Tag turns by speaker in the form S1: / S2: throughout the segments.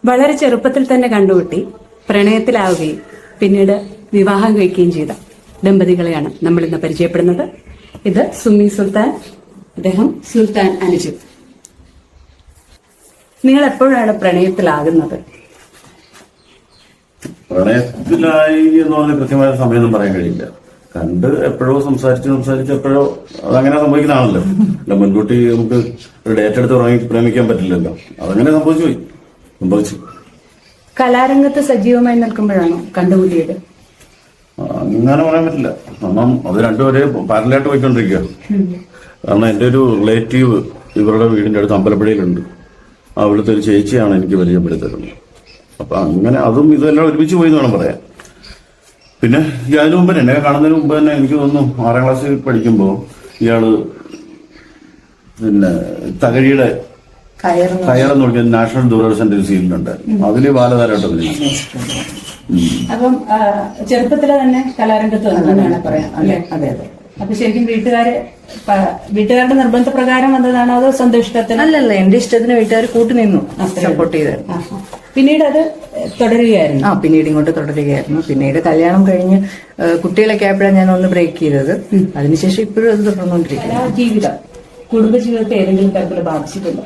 S1: വളരെ ചെറുപ്പത്തിൽ തന്നെ കണ്ടുമുട്ടി പ്രണയത്തിലാവുകയും പിന്നീട് വിവാഹം കഴിക്കുകയും ചെയ്ത ദമ്പതികളെയാണ് നമ്മൾ ഇന്ന് പരിചയപ്പെടുന്നത്. ഇത് സുമി സുൽത്താൻ, അദ്ദേഹം സുൽത്താൻ അനുജ്. നിങ്ങൾ എപ്പോഴാണ് പ്രണയത്തിലാകുന്നത്?
S2: പ്രണയത്തിലായി എന്ന് പറഞ്ഞ കൃത്യമായ സമയമൊന്നും പറയാൻ കഴിയില്ല. കണ്ട് എപ്പോഴോ സംസാരിച്ച് എപ്പോഴോ അതങ്ങനെ സംഭവിക്കുന്നതാണല്ലോ. അല്ല, മുൻകൂട്ടി നമുക്ക് ഒരു ഡേറ്റ് എടുത്ത് പ്രേമിക്കാൻ പറ്റില്ലല്ലോ. അതങ്ങനെ സംഭവിച്ചു.
S1: കലാരംഗത്ത് സജീവമായി നിൽക്കുമ്പോഴാണോ കണ്ടുകൂടിയത്?
S2: അങ്ങനെ പറയാൻ പറ്റില്ല. കാരണം അത് രണ്ടുപേരെ പാരലായിട്ട് പോയിക്കൊണ്ടിരിക്കുക. കാരണം എന്റെ ഒരു റിലേറ്റീവ് ഇവരുടെ വീടിന്റെ അടുത്ത് അമ്പലപ്പുഴയിലുണ്ട്. അവിടുത്തെ ഒരു ചേച്ചിയാണ് എനിക്ക് പരിചയപ്പെടുത്തുന്നത്. അപ്പൊ അങ്ങനെ അതും ഇതെല്ലാം ഒരുമിച്ച് പോയി എന്ന് വേണം പറയാൻ. പിന്നെ അതിനു മുമ്പ് എന്നെ കാണുന്നതിന് മുമ്പ് തന്നെ എനിക്ക് തോന്നുന്നു 6ാം ക്ലാസ്സിൽ പഠിക്കുമ്പോൾ ഇയാള് പിന്നെ തകഴിയുടെ കയറെന്ന് പറഞ്ഞ നാഷണൽ ദൂരദർശൻ സീരിയലുണ്ട്. അതില് ബാലതാരമായിട്ട്
S1: അപ്പം ചെറുപ്പത്തിലെ തന്നെ കലാരംഗത്ത് വന്നതാണ് പറയാം അല്ലെ? അതെ അതെ. അപ്പൊ ശരിക്കും വീട്ടുകാരുടെ നിർബന്ധപ്രകാരം വന്നതാണോ അതോ സ്വന്തം ഇഷ്ടത്തിന്?
S3: അല്ലല്ല, എന്റെ ഇഷ്ടത്തിന് വീട്ടുകാർ കൂട്ടുനിന്നു, സപ്പോർട്ട് ചെയ്തായിരുന്നു.
S1: പിന്നീട് അത് തുടരുകയായിരുന്നു?
S3: പിന്നീട് ഇങ്ങോട്ട് തുടരുകയായിരുന്നു. പിന്നീട് കല്യാണം കഴിഞ്ഞ് കുട്ടികളൊക്കെ ആയപ്പോഴാണ് ഞാൻ ഒന്ന് ബ്രേക്ക് ചെയ്തത്. അതിനുശേഷം ഇപ്പോഴും അത് തുടർന്നുകൊണ്ടിരിക്കുന്നു.
S1: ജീവിതം, കുടുംബജീവിതത്തെ ഏതെങ്കിലും തരത്തിൽ ബാധിച്ചിട്ടുണ്ടോ?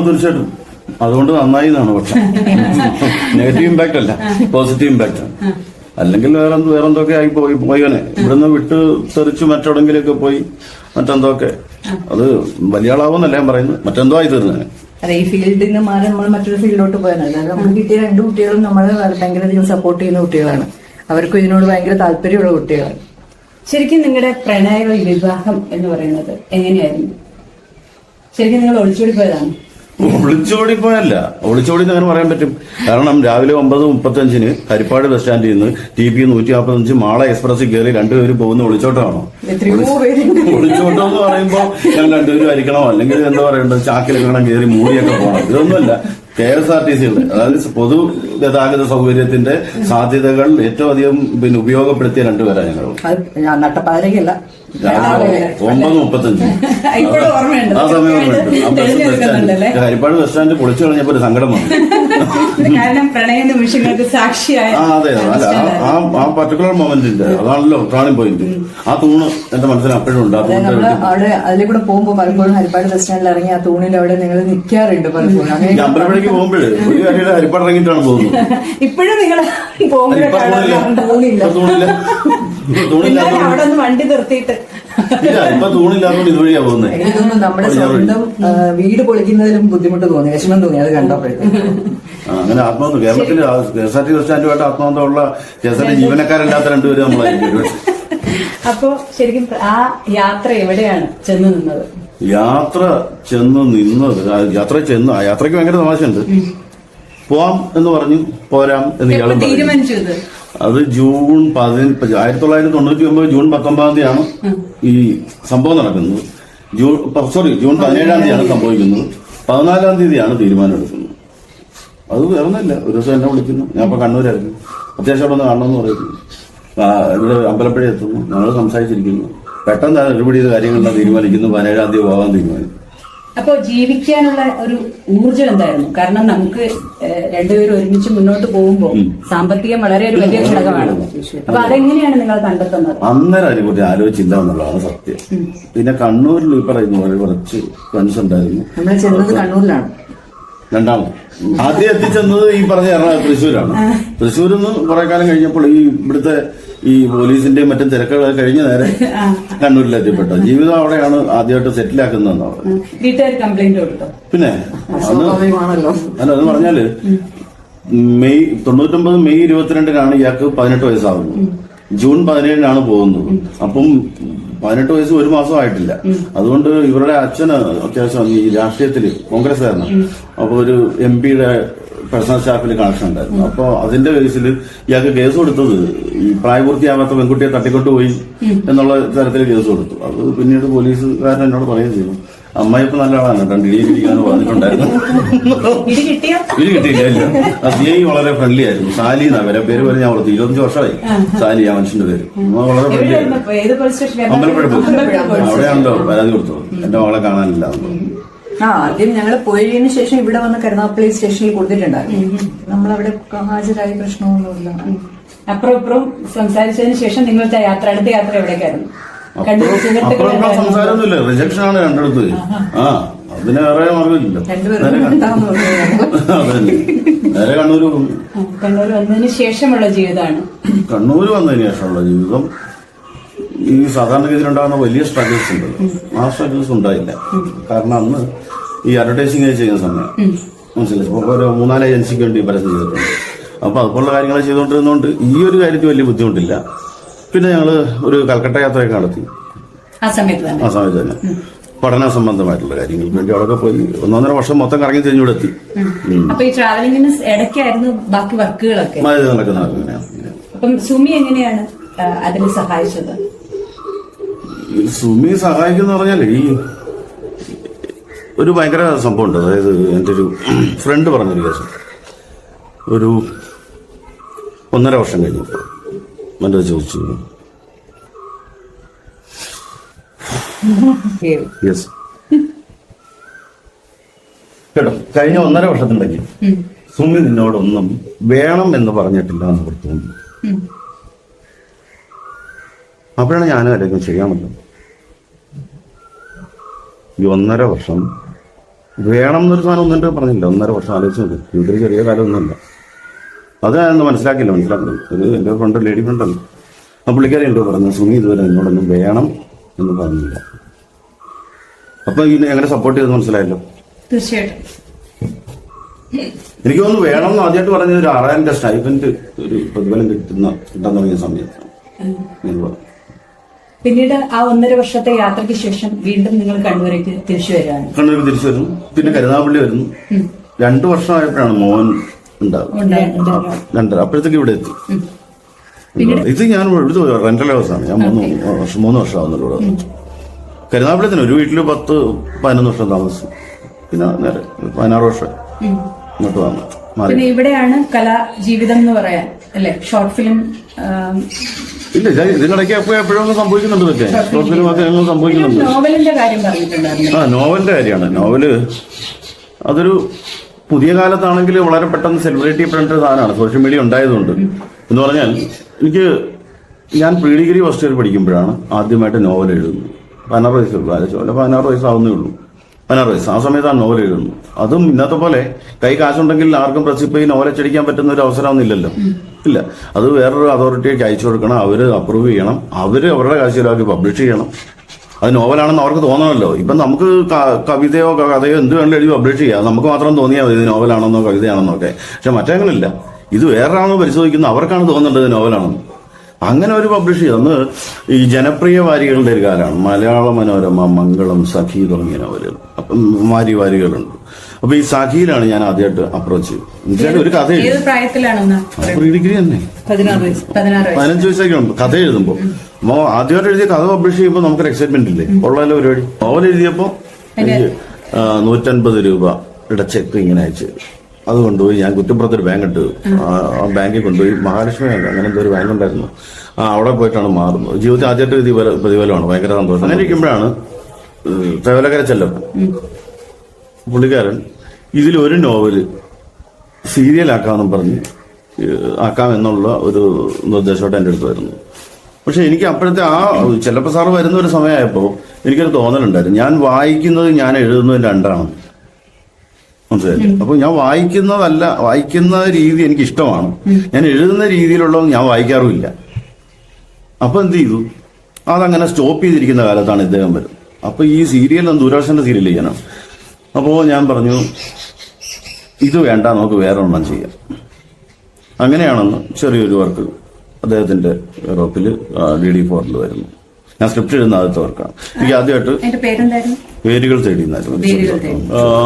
S2: തീർച്ചയായിട്ടും. അതുകൊണ്ട് നന്നായി എന്നാണ്. പക്ഷെ നെഗറ്റീവ് ഇമ്പാക്ട് അല്ല, പോസിറ്റീവ് ഇമ്പാക്ട് ആണ്. അല്ലെങ്കിൽ വേറെന്തൊക്കെ ആയി പോയനെ ഇവിടുന്ന് വിട്ട് തെറിച്ച് മറ്റെവിടെങ്കിലൊക്കെ പോയി മറ്റെന്തൊക്കെ. അത് വലിയ ആളാവുന്നല്ല ഞാൻ പറയുന്നത്, മറ്റെന്തോ ആയി തീർന്നേ.
S3: അതെ, ഈ ഫീൽഡിൽ നിന്ന് മാറി നമ്മൾ മറ്റൊരു ഫീൽഡിലോട്ട് പോയാൽ നമുക്ക് കിട്ടിയ 2 കുട്ടികളും നമ്മളെ ഭയങ്കരധികം സപ്പോർട്ട് ചെയ്യുന്ന കുട്ടികളാണ്. അവർക്കും ഇതിനോട് ഭയങ്കര താല്പര്യമുള്ള കുട്ടികളാണ്.
S1: ശരിക്കും നിങ്ങളുടെ പ്രണയ വിവാഹം എന്ന് പറയുന്നത് എങ്ങനെയായിരുന്നു? ശരിക്കും നിങ്ങൾ ഒളിച്ചോടി പോയതാണ്?
S2: ഒളിച്ചോടിപ്പോയല്ല, ഒളിച്ചോടി അങ്ങനെ പറയാൻ പറ്റും. കാരണം രാവിലെ 9:35 ഹരിപ്പാട് ബസ് സ്റ്റാൻഡിൽ നിന്ന് TP 145 മാള എക്സ്പ്രസിൽ കയറി രണ്ടുപേരും പോകുന്ന ഒളിച്ചോട്ടമാണോ? ഒളിച്ചോട്ടം എന്ന് പറയുമ്പോൾ ഞാൻ രണ്ടുപേരും അരിക്കണോ അല്ലെങ്കിൽ എന്താ പറയേണ്ടത്, ചാക്കിലെങ്ങനെ കയറി മൂടിയൊക്കെ പോകണം. ഇതൊന്നുമല്ല. KSRTC ഉണ്ട്, അതായത് പൊതു ഗതാഗത സൗകര്യത്തിന്റെ സാധ്യതകൾ ഏറ്റവും അധികം ഉപയോഗപ്പെടുത്തിയ രണ്ടുപേരാണ് ഞങ്ങൾ.
S3: നട്ടപ്പാതിരക്കല്ല,
S2: 9:35 ആ സമയം ഹരിപ്പാട് ബസ് സ്റ്റാൻഡ് പൊളിച്ചു കളഞ്ഞപ്പോ ഒരു സങ്കടം വന്നു.
S1: കാരണം പ്രണയ നിമിഷങ്ങൾക്ക് സാക്ഷിയായ
S2: അതെ, ആ പർട്ടിക്കുലർ മൊമെന്റിന്റെ അതാണല്ലോ ടേണിംഗ് പോയിന്റ്. ആ തൂണ് എന്റെ മനസ്സിൽ അപ്പോഴും ഉണ്ട്.
S3: അവിടെ അതിലെ കൂടെ പോകുമ്പോ പലപ്പോഴും ഹരിപ്പാട് ബസ് സ്റ്റാൻഡിൽ ഇറങ്ങി ആ തൂണിൽ അവിടെ നിങ്ങൾ നിൽക്കാറുണ്ട് പലപ്പോഴും.
S2: അമ്പലപ്പുഴയ്ക്ക് പോകുമ്പോഴേ ഒരു കാര്യയുടെ ഹരിപ്പാട് ഇറങ്ങിയിട്ടാണ് പോകുന്നത്.
S1: ഇപ്പോഴും നിങ്ങൾ അവിടെ ഒന്ന് വണ്ടി നിർത്തിയിട്ട്
S2: ഇപ്പൊ തൂണില്ലാത്തോണ്ട് ഇതുവഴിയാ പോകുന്നത്.
S3: എനിക്ക് തോന്നുന്നു നമ്മുടെ സ്വന്തം വീട് പൊളിക്കുന്നതിലും ബുദ്ധിമുട്ട് തോന്നി, വിഷമം തോന്നി അത് കണ്ടപ്പോഴത്തേക്ക്.
S2: അങ്ങനെ ആത്മഹത്യ കേരളത്തിൽ KSRTC ബസ് സ്റ്റാൻഡുമായിട്ട് ആത്മഹത്യ ഉള്ള KSRTC ജീവനക്കാരില്ലാത്ത രണ്ടുപേരും നമ്മളായിരിക്കും.
S1: അപ്പോ ശരിക്കും ആ യാത്ര എവിടെയാണ് ചെന്ന് നിന്നത്?
S2: യാത്രയ്ക്ക് ഭയങ്കര തമാശയുണ്ട്. പോവാം എന്ന് പറഞ്ഞു, പോരാം എന്ന് ഇയാളും
S1: തീരുമാനിച്ചത്.
S2: അത് ജൂൺ 1999 ജൂൺ 19 ഈ സംഭവം നടക്കുന്നത്. ജൂൺ 17 സംഭവിക്കുന്നത്. 14 തീയതിയാണ് തീരുമാനം എടുക്കുന്നത്. അത് വേറൊന്നുമില്ല, ഒരു ദിവസം എന്നെ വിളിക്കുന്നു. ഞാൻ ഇപ്പൊ കണ്ണൂരായിരുന്നു, അത്യാവശ്യം അവിടെ ഒന്ന് കാണണമെന്ന് പറയുന്നു. ഇവിടെ അമ്പലപ്പുഴ എത്തുന്നു, ഞങ്ങൾ സംസാരിച്ചിരിക്കുന്നു. പെട്ടെന്ന് ഒരുപടി കാര്യങ്ങളെല്ലാം തീരുമാനിക്കുന്നു. 17 തീയതി പോകാൻ തീരുമാനിക്കുന്നു.
S1: അപ്പോ ജീവിക്കാനുള്ള ഒരു ഊർജ്ജം എന്തായിരുന്നു? കാരണം നമുക്ക് രണ്ടുപേരും ഒരുമിച്ച് മുന്നോട്ട് പോകുമ്പോൾ സാമ്പത്തികം വളരെ ഒരു വലിയ ഘടകമാണ്. അപ്പൊ അതെങ്ങനെയാണ് നിങ്ങൾ കണ്ടെത്തുന്നത്?
S2: അന്നേരം അതിനെക്കുറിച്ച് ആലോചിച്ചില്ല എന്നുള്ളതാണ് സത്യം. പിന്നെ കണ്ണൂരിൽ ഈ പറയുന്ന പോലെ കുറച്ച് ഫ്രണ്ട്സ് ഉണ്ടായിരുന്നു.
S3: നമ്മൾ ചെന്നത് കണ്ണൂരിലാണ്.
S2: രണ്ടാമത് ആദ്യം എത്തിച്ചെന്നത് ഈ പറഞ്ഞ തൃശ്ശൂരാണ്. തൃശ്ശൂരിൽ നിന്ന് കുറെ കാലം കഴിഞ്ഞപ്പോൾ ഈ ഇവിടുത്തെ ഈ പോലീസിന്റെയും മറ്റും തിരക്കുകൾ കഴിഞ്ഞ് നേരെ കണ്ണൂരിലെത്തിപ്പെട്ടു. ജീവിതം അവിടെയാണ് ആദ്യമായിട്ട് സെറ്റിലാക്കുന്നതെന്നാണ്.
S1: വീട്ടുകാർ കംപ്ലൈന്റ് കൊടുത്തോ?
S2: പിന്നെ അല്ല, അത് പറഞ്ഞാല് 99 മെയ് 22 ഇയാൾക്ക് 18 വയസ്സാവുന്നത്. ജൂൺ 17 പോകുന്നത്. അപ്പം 18 വയസ്സ് 1 മാസം ആയിട്ടില്ല. അതുകൊണ്ട് ഇവരുടെ അച്ഛന് അത്യാവശ്യം ഈ രാഷ്ട്രീയത്തില് കോൺഗ്രസ്സുകാരനാണ്. അപ്പൊ ഒരു MP-യുടെ പേഴ്സണൽ സ്റ്റാഫിൽ കണക്ഷൻ ഉണ്ടായിരുന്നു. അപ്പൊ അതിന്റെ കേസിൽ ഇയാൾക്ക് കേസ് കൊടുത്തത് ഈ പ്രായപൂർത്തിയാവാത്ത പെൺകുട്ടിയെ തട്ടിക്കൊണ്ടുപോയി എന്നുള്ള തരത്തിൽ കേസ് കൊടുത്തു. അത് പിന്നീട് പോലീസുകാരൻ എന്നോട് പറയുകയും ചെയ്തു. അമ്മായിപ്പോ നല്ല ആളാണ്, 2 ഇടിയിരിക്കാന്ന് പറഞ്ഞിട്ടുണ്ടായിരുന്നു. ഇടി കിട്ടിയില്ല. CI വളരെ ഫ്രണ്ട്ലി ആയിരുന്നു. സാലി എന്നാ പേര് പോലെ ഞാൻ ഓർത്തു. 25 വർഷമായി സാലി ആ മനുഷ്യന്റെ പേര്. വളരെ ഫ്രണ്ട്ലി ആയിരുന്നു. അമ്പലപ്പുഴ അവിടെയാണല്ലോ പരാതി കൊടുത്തത്, എന്റെ മകളെ കാണാനില്ല.
S3: ആദ്യം ഞങ്ങൾ പോയതിനു ശേഷം ഇവിടെ വന്ന് കരുനാഗപ്പള്ളി സ്റ്റേഷനിൽ കൊടുത്തിട്ടുണ്ടായിരുന്നു. നമ്മളവിടെ ഹാജരായ പ്രശ്നമൊന്നുമില്ല.
S1: അപ്പുറം ഇപ്പുറം സംസാരിച്ചതിന് ശേഷം നിങ്ങളുടെ യാത്ര അടുത്ത യാത്ര എവിടേക്കായിരുന്നു?
S2: അപ്പുറം സംസാരമൊന്നുമില്ല, റിജക്ഷൻ ആണ് രണ്ടിടത്ത്. അതിന് വേറെ മാർഗമില്ല. നേരെ കണ്ണൂര് പോകും.
S1: കണ്ണൂർ വന്നതിന് ശേഷമുള്ള ജീവിതമാണ്.
S2: കണ്ണൂര് വന്നതിന് ശേഷമുള്ള ജീവിതം ഈ സാധാരണഗതിയിലുണ്ടാകുന്ന വലിയ സ്ട്രഗിൾസ് ഉണ്ട്. ആ സ്ട്രഗിൾസ് ഉണ്ടായില്ല. കാരണം അന്ന് ഈ അഡ്വർടൈസിംഗ് ചെയ്യുന്ന സമയം മനസ്സിലായി, ഒരു 3-4 ഏജൻസിക്ക് വേണ്ടി പരസ്യം ചെയ്തിട്ടുണ്ട്. അപ്പൊ അതുപോലുള്ള കാര്യങ്ങൾ ചെയ്തുകൊണ്ടിരുന്നതുകൊണ്ട് ഈ ഒരു കാര്യത്തിൽ വലിയ ബുദ്ധിമുട്ടില്ല. പിന്നെ ഞങ്ങള് ഒരു കൽക്കട്ട യാത്രയൊക്കെ നടത്തി.
S1: ആ സമയത്ത്
S2: തന്നെ പഠന സംബന്ധമായിട്ടുള്ള കാര്യങ്ങൾക്ക് വേണ്ടി അവിടെ പോയി 1.5 വർഷം മൊത്തം കറങ്ങി തിരിഞ്ഞൂടെ എത്തി.
S1: അപ്പൊ ഈ ട്രാവലിംഗിന് ഇടയ്ക്കായിരുന്നു ബാക്കി വർക്കുകളൊക്കെ
S2: നടക്കുന്ന.
S1: അപ്പം സുമി എങ്ങനെയാണ് അതിന് സഹായിച്ചത്?
S2: സുമി സഹായിക്കുന്ന പറഞ്ഞാൽ ഈ ഒരു ഭയങ്കര സംഭവമുണ്ട്. അതായത് എൻ്റെ ഒരു ഫ്രണ്ട് പറഞ്ഞൊരു കേസ്, ഒരു 1.5 വർഷം കഴിഞ്ഞപ്പോൾ എൻ്റെ ചോദിച്ചു, യെസ് കേട്ടോ, കഴിഞ്ഞ 1.5 വർഷത്തിനിടയ്ക്ക് സുമി നിന്നോടൊന്നും വേണം എന്ന് പറഞ്ഞിട്ടില്ല എന്ന് അവർക്ക് തോന്നുന്നു. അപ്പോഴാണ് ഞാൻ ആരെങ്കിലും ചെയ്യാമല്ലോ. ഈ 1.5 വർഷം വേണം എന്നൊരു സാധനം ഒന്നിട്ട് പറഞ്ഞില്ല. 1.5 വർഷം ആലോചിച്ച് നോക്കും. ഇതൊരു ചെറിയ കാലമൊന്നുമല്ല. അത് ഞാനൊന്ന് മനസ്സിലാക്കില്ല. ഇത് എൻ്റെ ഫ്രണ്ട്, ലേഡി ഫ്രണ്ടല്ല. ആ പുള്ളിക്കാരി എന്തോ പറഞ്ഞു, സുമി ഇതുവരെ എന്നോടൊന്നും വേണം എന്ന് പറഞ്ഞില്ല. അപ്പൊ ഇതിനെ എങ്ങനെ സപ്പോർട്ട് ചെയ്തെന്ന് മനസ്സിലായല്ലോ.
S1: തീർച്ചയായിട്ടും
S2: എനിക്ക് തോന്നുന്നു വേണം എന്ന് ആദ്യമായിട്ട് പറഞ്ഞത് ഒരു 6,000 സ്റ്റൈപ്പൻഡ് ഒരു പ്രതിഫലം കിട്ടാൻ തുടങ്ങിയ സമയത്താണ്.
S1: പിന്നീട് ആ 1.5 വർഷത്തെ യാത്രയ്ക്ക് ശേഷം വീണ്ടും നിങ്ങൾ കണ്ണൂരേക്ക് തിരിച്ചു വരികയാണ്.
S2: കണ്ണൂർക്ക് തിരിച്ചു വരുന്നു. പിന്നെ കരുനാഗപ്പള്ളി വരുന്നു. 2 വർഷമായപ്പോഴാണ് മോൻ ഉണ്ടാകും. 2.5 അപ്പോഴത്തേക്ക് ഇവിടെ എത്തി. ഇത് ഞാൻ ഇവിടുത്തെ റെന്റൽ ഹൗസാണ്. ഞാൻ 3 വർഷമാവുന്നുള്ളൂ ഇവിടെ. കരുനാഗപ്പള്ളിത്തിന് ഒരു വീട്ടില് 10-11 വർഷം താമസിച്ചു. പിന്നെ നേരെ 16 വർഷം ഇങ്ങോട്ട് വന്നു.
S1: പിന്നെ ഇവിടെയാണ് കലാജീവിതം എന്ന് പറയാൻ അല്ലെ? ഷോർട്ട് ഫിലിം
S2: ഇല്ല, ഇതിനിടയ്ക്ക് എപ്പോഴും സംഭവിക്കുന്നുണ്ട്. ഇതൊക്കെ ഷോർട്ട് ഫിലിം ഒക്കെ സംഭവിക്കുന്നുണ്ട്.
S1: നോവലിന്റെ കാര്യം പറഞ്ഞിട്ടുണ്ടായിരുന്നു.
S2: നോവലിന്റെ കാര്യമാണ്. നോവല് അതൊരു പുതിയ കാലത്താണെങ്കിൽ വളരെ പെട്ടെന്ന് സെലിബ്രേറ്റ് ചെയ്യപ്പെടേണ്ട സാധനമാണ്, സോഷ്യൽ മീഡിയ ഉണ്ടായതുകൊണ്ട്. എന്ന് പറഞ്ഞാൽ ഞാൻ പ്രീ ഡിഗ്രി ഫസ്റ്റ് ഇയർ പഠിക്കുമ്പോഴാണ് ആദ്യമായിട്ട് നോവൽ എഴുതുന്നത്. 16 വയസ്സുള്ളൂ. 16 വയസ്സാവുന്നേ ഉള്ളൂ. 16 വയസ്സ്. ആ സമയത്താണ് നോവൽ എഴുതുന്നത്. അതും ഇന്നത്തെ പോലെ കൈ കാശുണ്ടെങ്കിൽ ആർക്കും പ്രസിപ്പ് ചെയ്ത് നോവൽ അച്ചടിക്കാൻ പറ്റുന്ന ഒരു അവസരമൊന്നും ഇല്ലല്ലോ. ഇല്ല, അത് വേറൊരു അതോറിറ്റിക്ക് അയച്ചു കൊടുക്കണം. അവര് അപ്രൂവ് ചെയ്യണം. അവര് അവരുടെ കാശിലാക്കി പബ്ലിഷ് ചെയ്യണം. അത് നോവലാണെന്ന് അവർക്ക് തോന്നണമല്ലോ. ഇപ്പം നമുക്ക് കവിതയോ കഥയോ എന്ത് വേണമെങ്കിലും എഴുതി പബ്ലിഷ് ചെയ്യാം. നമുക്ക് മാത്രം തോന്നിയാൽ മതി ഇത് നോവലാണെന്നോ കവിതയാണെന്നോ ഒക്കെ. പക്ഷെ മറ്റേങ്ങളില്ല. ഇത് വേറൊരാളോ പരിശോധിക്കുന്നത്, അവർക്കാണ് തോന്നേണ്ടത് നോവലാണെന്ന്. അങ്ങനെ ഒരു പബ്ലിഷ് ചെയ്ത് അന്ന് ഈ ജനപ്രിയ വാരികളുടെ ഒരു കാലമാണ്. മലയാള മനോരമ, മംഗളം, സഖി തുടങ്ങിയ നോവലുകൾ, വാരികളുണ്ട്. അപ്പൊ ഈ സഖിയിലാണ് ഞാൻ ആദ്യമായിട്ട് അപ്രോച്ച് ചെയ്തത്. ഒരു കഥ പ്രീ ഡിഗ്രി തന്നെ 15 വയസ്സൊക്കെ ഉണ്ട്. കഥ എഴുതുമ്പോൾ ആദ്യമായിട്ട് എഴുതിയ കഥ പബ്ലിഷ് ചെയ്യുമ്പോൾ നമുക്കൊരു എക്സൈറ്റ്മെന്റ് ഇല്ലേ, ഉള്ളല്ലോ പരിപാടി. നോവൽ എഴുതിയപ്പോൾ എനിക്ക് 150 രൂപയുടെ ചെക്ക് ഇങ്ങനെ അയച്ചു. അത് കൊണ്ടുപോയി ഞാൻ കുറ്റപ്പുറത്തൊരു ബാങ്ക് ഇട്ട്, ആ ബാങ്കിൽ കൊണ്ടുപോയി, മഹാലക്ഷ്മി ബാങ്ക് അങ്ങനെ എന്തോ ഒരു ബാങ്ക് ഉണ്ടായിരുന്നു, അവിടെ പോയിട്ടാണ് മാറുന്നത്. ജീവിതത്തിൽ ആദ്യമായിട്ട് എഴുതിയ പ്രതിഫലമാണ്. ഭയങ്കര സന്തോഷം. അങ്ങനെ ഇരിക്കുമ്പോഴാണ് തേവലക്കര ചെല്ലപ്പൻ പുള്ളിക്കാരൻ ഇതിലൊരു നോവല് സീരിയലാക്കാമെന്നും പറഞ്ഞ് ആക്കാമെന്നുള്ള ഒരു നിർദ്ദേശമായിട്ട് എൻ്റെ അടുത്ത് വരുന്നു. പക്ഷെ എനിക്ക് അപ്പോഴത്തെ ആ ചെല്ലപ്പ സാറ് വരുന്ന ഒരു സമയമായപ്പോൾ എനിക്കൊരു തോന്നലുണ്ടായിരുന്നു, ഞാൻ വായിക്കുന്നത് ഞാൻ എഴുതുന്നത് രണ്ടാണ്. മനസ്സിലായില്ലേ? അപ്പൊ ഞാൻ വായിക്കുന്ന രീതി എനിക്ക് ഇഷ്ടമാണ്. ഞാൻ എഴുതുന്ന രീതിയിലുള്ള ഞാൻ വായിക്കാറുമില്ല. അപ്പൊ എന്ത് ചെയ്തു, അതങ്ങനെ സ്റ്റോപ്പ് ചെയ്തിരിക്കുന്ന കാലത്താണ് ഇദ്ദേഹം വരുന്നത്. അപ്പൊ ഈ സീരിയൽ ദൂരദർശന്റെ സീരിയൽ ചെയ്യാനാണ്. അപ്പോൾ ഞാൻ പറഞ്ഞു, ഇത് വേണ്ട, നമുക്ക് വേറെ ഒന്നും ചെയ്യാം. അങ്ങനെയാണെന്ന് ചെറിയൊരു വർക്ക് അദ്ദേഹത്തിന്റെ യൂറോപ്പിൽ DD4 വരുന്നു. ഞാൻ സ്ക്രിപ്റ്റ് എഴുതുന്ന ആദ്യത്തെ വർക്കാണ്. എനിക്ക് ആദ്യമായിട്ട് വേരുകൾ തേടിയെന്നായിരുന്നു.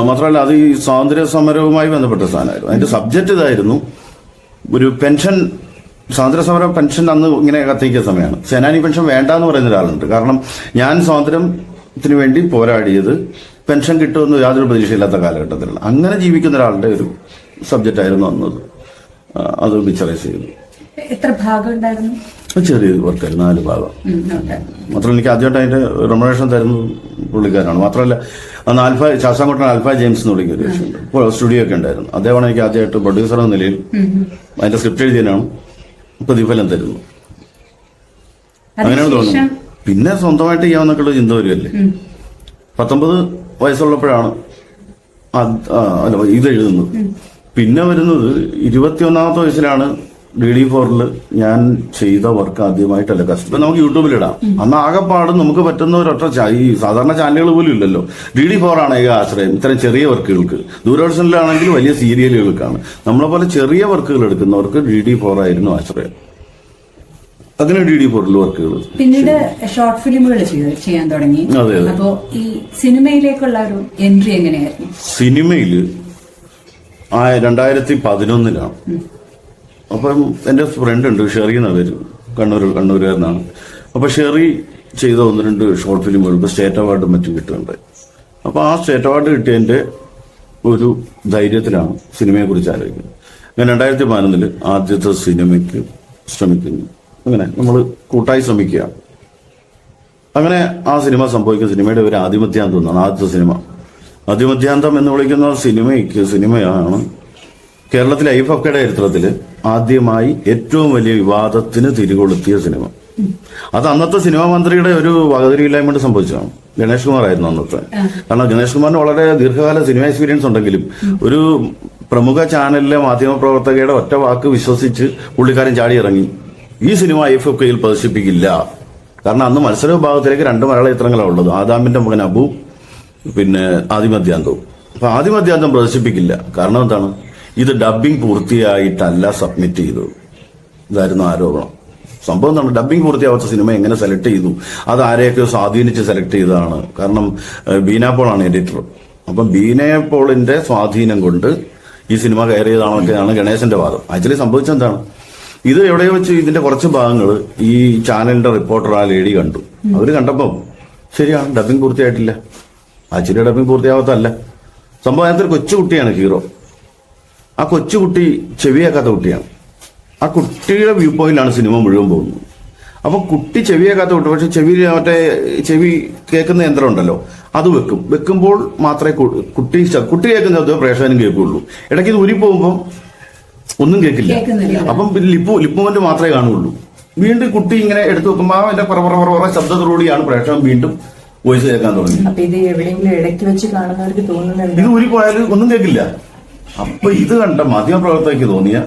S2: മാത്രമല്ല അത് ഈ സ്വാതന്ത്ര്യ സമരവുമായി ബന്ധപ്പെട്ട സാധനമായിരുന്നു. അതിന്റെ സബ്ജക്റ്റ് ഇതായിരുന്നു, ഒരു പെൻഷൻ, സ്വാതന്ത്ര്യ സമരം പെൻഷൻ അന്ന് ഇങ്ങനെ കത്തിക്കുന്ന സമയമാണ്. സേനാനി പെൻഷൻ വേണ്ട എന്ന് പറയുന്ന ഒരാളുണ്ട്. കാരണം ഞാൻ സ്വാതന്ത്ര്യത്തിന് വേണ്ടി പോരാടിയത് പെൻഷൻ കിട്ടുമെന്ന് യാതൊരു പ്രതീക്ഷയില്ലാത്ത കാലഘട്ടത്തിലാണ്. അങ്ങനെ ജീവിക്കുന്ന ഒരാളുടെ ഒരു സബ്ജക്റ്റ് ആയിരുന്നു അന്നത്. അത് പിക്ചറൈസ് ചെയ്തു.
S1: എത്ര ഭാഗം ഉണ്ടായിരുന്നു?
S2: ചെറിയൊരു വർക്കായിരുന്നു, 4 ഭാഗം.
S1: ഉണ്ടായിരുന്നു.
S2: മാത്രമല്ല എനിക്ക് ആദ്യമായിട്ട് അതിന്റെ റെമുനറേഷൻ തരുന്നത് പുള്ളിക്കാരാണ്. മാത്രമല്ല അന്ന് ശാസ്താംകോട്ടൻ ആൽഫ ജെയിംസ് എന്ന് വിളിക്കുന്ന ഒരു ഇപ്പോൾ സ്റ്റുഡിയോ ഒക്കെ ഉണ്ടായിരുന്നു. അദ്ദേഹമാണ് എനിക്ക് ആദ്യമായിട്ട് പ്രൊഡ്യൂസർ എന്ന നിലയിൽ അതിന്റെ സ്ക്രിപ്റ്റ് എഴുതിയതിനാണ് പ്രതിഫലം തരുന്നത്. അങ്ങനെയാണ് തോന്നുന്നത്. പിന്നെ സ്വന്തമായിട്ട് ചെയ്യാവുന്നൊക്കെയുള്ള ചിന്ത വരുമല്ലേ. 19 വയസ്സുള്ളപ്പോഴാണ് ഇത് എഴുതുന്നത്. പിന്നെ വരുന്നത് 21ാമത്തെ വയസ്സിലാണ് DD4 ഞാൻ ചെയ്ത വർക്ക് ആദ്യമായിട്ടല്ല കഷ്ടം നമുക്ക് യൂട്യൂബിലിടാം. അന്ന് ആകെപ്പാട് നമുക്ക് പറ്റുന്ന ഒരൊറ്റ ഈ സാധാരണ ചാനലുകൾ പോലും ഇല്ലല്ലോ. DD4 ആണ് ഏക ആശ്രയം ഇത്തരം ചെറിയ വർക്കുകൾക്ക്. ദൂരദർശനിലാണെങ്കിൽ വലിയ സീരിയലുകൾക്കാണ്. നമ്മളെ പോലെ ചെറിയ വർക്കുകൾ എടുക്കുന്നവർക്ക് DD4 ആയിരുന്നു ആശ്രയം. അങ്ങനെ DD4 വർക്കുകൾ.
S1: പിന്നീട് ഷോർട്ട് ഫിലിമുകൾ ചെയ്യാൻ തുടങ്ങി.
S2: അതെ.
S1: അപ്പോ ഈ സിനിമയിലേക്കുള്ള ഒരു എൻട്രി എങ്ങനെയായിരുന്നു?
S2: സിനിമയില് 2011 അപ്പം എന്റെ ഫ്രണ്ട് ഉണ്ട്, ഷെറി എന്ന പേര്, കണ്ണൂരുകാരനാണ്. അപ്പൊ ഷെറി ചെയ്ത 1-2 ഷോർട്ട് ഫിലിമുകൾക്ക് സ്റ്റേറ്റ് അവാർഡും മറ്റും കിട്ടുന്നുണ്ട്. അപ്പൊ ആ സ്റ്റേറ്റ് അവാർഡ് കിട്ടിയതിന്റെ ഒരു ധൈര്യത്തിലാണ് സിനിമയെ കുറിച്ച് ആലോചിക്കുന്നത്. ഞാൻ 2011 ആദ്യത്തെ സിനിമയ്ക്ക് ശ്രമിക്കുന്നു. അങ്ങനെ നമ്മൾ കൂട്ടായി ശ്രമിക്കുക. അങ്ങനെ ആ സിനിമ സംഭവിക്കുന്ന സിനിമയുടെ ഒരു ആദിമധ്യാന്തം എന്നാണ് ആദ്യത്തെ സിനിമ. ആദിമധ്യാന്തം എന്ന് വിളിക്കുന്ന സിനിമയാണ് കേരളത്തിലെ ഐഫക്കയുടെ ചരിത്രത്തിൽ ആദ്യമായി ഏറ്റവും വലിയ വിവാദത്തിന് തിരികൊളുത്തിയ സിനിമ. അത് അന്നത്തെ സിനിമാ മന്ത്രിയുടെ ഒരു വകതിരിയില്ലായ്മ കൊണ്ട് സംഭവിച്ചതാണ്. ഗണേഷ് കുമാർ ആയിരുന്നു അന്നത്തെ. കാരണം ഗണേഷ് കുമാറിന് വളരെ ദീർഘകാല സിനിമ എക്സ്പീരിയൻസ് ഉണ്ടെങ്കിലും ഒരു പ്രമുഖ ചാനലിലെ മാധ്യമപ്രവർത്തകയുടെ ഒറ്റ വാക്ക് വിശ്വസിച്ച് പുള്ളിക്കാരൻ ചാടിയിറങ്ങി ഈ സിനിമ ഐഫക്കയിൽ പ്രദർശിപ്പിക്കില്ല. കാരണം അന്ന് മത്സര വിഭാഗത്തിലേക്ക് 2 മലയാള ചിത്രങ്ങളാണ് ഉള്ളത്, ആദാമിന്റെ മകൻ അബു, പിന്നെ ആദിമധ്യാന്തവും. അപ്പൊ ആദിമധ്യാന്തം പ്രദർശിപ്പിക്കില്ല. കാരണം എന്താണ്? ഇത് ഡബ്ബിംഗ് പൂർത്തിയായിട്ടല്ല സബ്മിറ്റ് ചെയ്തത്. ഇതായിരുന്നു ആരോപണം. സംഭവം എന്താണ്? ഡബ്ബിംഗ് പൂർത്തിയാവാത്ത സിനിമ എങ്ങനെ സെലക്ട് ചെയ്തു? അത് ആരെയൊക്കെ സ്വാധീനിച്ച് സെലക്ട് ചെയ്തതാണ്. കാരണം ബീനാപോളാണ് എഡിറ്റർ. അപ്പം ബീനാപോളിന്റെ സ്വാധീനം കൊണ്ട് ഈ സിനിമ കയറിയതാണൊക്കെയാണ് ഗണേശന്റെ വാദം. ആക്ച്വലി സംഭവിച്ചെന്താണ്? ഇത് എവിടെയോ വെച്ച് ഇതിന്റെ കുറച്ച് ഭാഗങ്ങൾ ഈ ചാനലിന്റെ റിപ്പോർട്ടർ ആ ലേഡി കണ്ടു. അവര് കണ്ടപ്പം ശരിയാണ്, ഡബ്ബിംഗ് പൂർത്തിയായിട്ടില്ല. ആക്ച്വലി ഡബ്ബിംഗ് പൂർത്തിയാവാത്തല്ല. സംഭവം അതിനകത്തൊരു കൊച്ചുകുട്ടിയാണ് ഹീറോ. ആ കൊച്ചുകുട്ടി ചെവിയാക്കാത്ത കുട്ടിയാണ്. ആ കുട്ടിയുടെ വ്യൂ പോയിന്റിലാണ് സിനിമ മുഴുവൻ പോകുന്നത്. അപ്പൊ കുട്ടി ചെവിയാക്കാത്ത കുട്ടി, പക്ഷെ ചെവി കേൾക്കുന്ന യന്ത്രം ഉണ്ടല്ലോ, അത് വെക്കുമ്പോൾ മാത്രമേ കുട്ടി കേൾക്കുന്നത് പ്രേക്ഷകനും കേൾക്കുള്ളൂ. ഇടയ്ക്ക് ഇത് ഉരിപ്പോകുമ്പോൾ ഒന്നും കേൾക്കില്ല. അപ്പം ലിപ്പുമന്റ് മാത്രമേ കാണുള്ളൂ. വീണ്ടും കുട്ടി ഇങ്ങനെ എടുത്തു വെക്കുമ്പോൾ അതിന്റെ പറ ശബ്ദത്തോടുകൂടിയാണ് പ്രേക്ഷകൻ വീണ്ടും വോയിസ് കേൾക്കാൻ തുടങ്ങി.
S3: അപ്പൊ ഇത് എവിടെയെങ്കിലും ഇടയ്ക്ക് വെച്ച് കാണുന്നവർക്ക് തോന്നുന്നുണ്ട്
S2: ഇത് ഉരിപ്പോയാലും ഒന്നും കേൾക്കില്ല. അപ്പൊ ഇത് കണ്ട മാധ്യമപ്രവർത്തകർക്ക് തോന്നിയ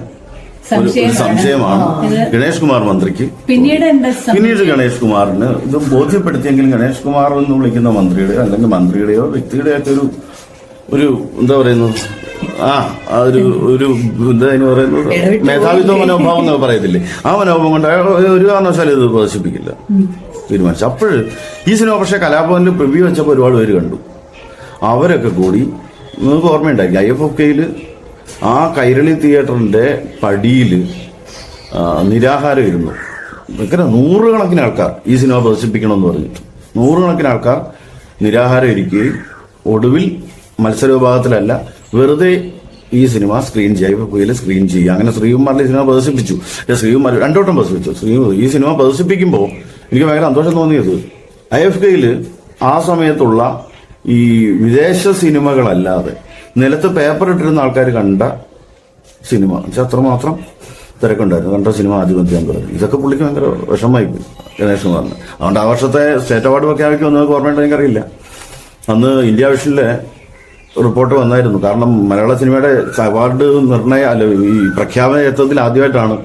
S2: ഒരു സംശയമാണ് ഗണേഷ് കുമാർ മന്ത്രിക്ക്. പിന്നീട് ഗണേഷ് കുമാറിന് ഇത് ബോധ്യപ്പെടുത്തിയെങ്കിലും ഗണേഷ് കുമാർ എന്ന് വിളിക്കുന്ന മന്ത്രിയുടെ അല്ലെങ്കിൽ മന്ത്രിയുടെയോ വ്യക്തിയുടെയൊക്കെ ഒരു എന്താ പറയുന്നത് ഒരു എന്താ പറയുന്നത് മേധാവിത്വ മനോഭാവം എന്നൊക്കെ പറയത്തില്ലേ, ആ മനോഭാവം കൊണ്ട് ഒരു കാരണവശാലും ഇത് പ്രദർശിപ്പിക്കില്ല തീരുമാനിച്ചു. അപ്പോൾ ഈ സിനിമ പക്ഷെ കലാഭവനിൽ പ്രിവ്യൂ വെച്ചപ്പോൾ ഒരുപാട് പേര് കണ്ടു. അവരൊക്കെ കൂടി നിങ്ങൾക്ക് ഓർമ്മയുണ്ടാക്കി IFFKയിൽ ആ കൈരളി തിയേറ്ററിന്റെ പടിയിൽ നിരാഹാരം ഇരുന്നു. ഭയങ്കര 100 കണക്കിന് ആൾക്കാർ ഈ സിനിമ പ്രദർശിപ്പിക്കണമെന്ന് പറഞ്ഞിട്ട് 100 കണക്കിന് ആൾക്കാർ നിരാഹാരം ഇരിക്കുകയും ഒടുവിൽ മത്സര വിഭാഗത്തിലല്ല വെറുതെ ഈ സിനിമ സ്ക്രീൻ ചെയ്യുക, സ്ക്രീൻ ചെയ്യുക. അങ്ങനെ ശ്രീകുമാറിന്റെ സിനിമ പ്രദർശിപ്പിച്ചു. ശ്രീകുമാർ 2 വട്ടം പ്രദർശിപ്പിച്ചു. ഈ സിനിമ പ്രദർശിപ്പിക്കുമ്പോൾ എനിക്ക് ഭയങ്കര സന്തോഷം തോന്നിയത് IFFKയിൽ ആ സമയത്തുള്ള ഈ വിദേശ സിനിമകളല്ലാതെ നിലത്ത് പേപ്പർ ഇട്ടിരുന്ന ആൾക്കാർ കണ്ട സിനിമ അത്രമാത്രം തിരക്കുണ്ടായിരുന്നു. കണ്ട സിനിമ ആദിമധ്യാന്തം. ഇതൊക്കെ പുള്ളിക്ക് ഭയങ്കര വിഷമമായി പോയി ഗണേഷ് കുമാറിന്. അതുകൊണ്ട് ആ വർഷത്തെ സ്റ്റേറ്റ് അവാർഡ് പ്രഖ്യാപിക്കുമെന്ന് നിങ്ങൾക്ക് ഓർമ്മയുണ്ടെങ്കിൽ എനിക്കറിയില്ല. അന്ന് ഇന്ത്യ വിഷനിലെ റിപ്പോർട്ട് വന്നായിരുന്നു. കാരണം മലയാള സിനിമയുടെ അവാർഡ് ഈ പ്രഖ്യാപന യത്നത്തിൽ ആദ്യമായിട്ടാണ്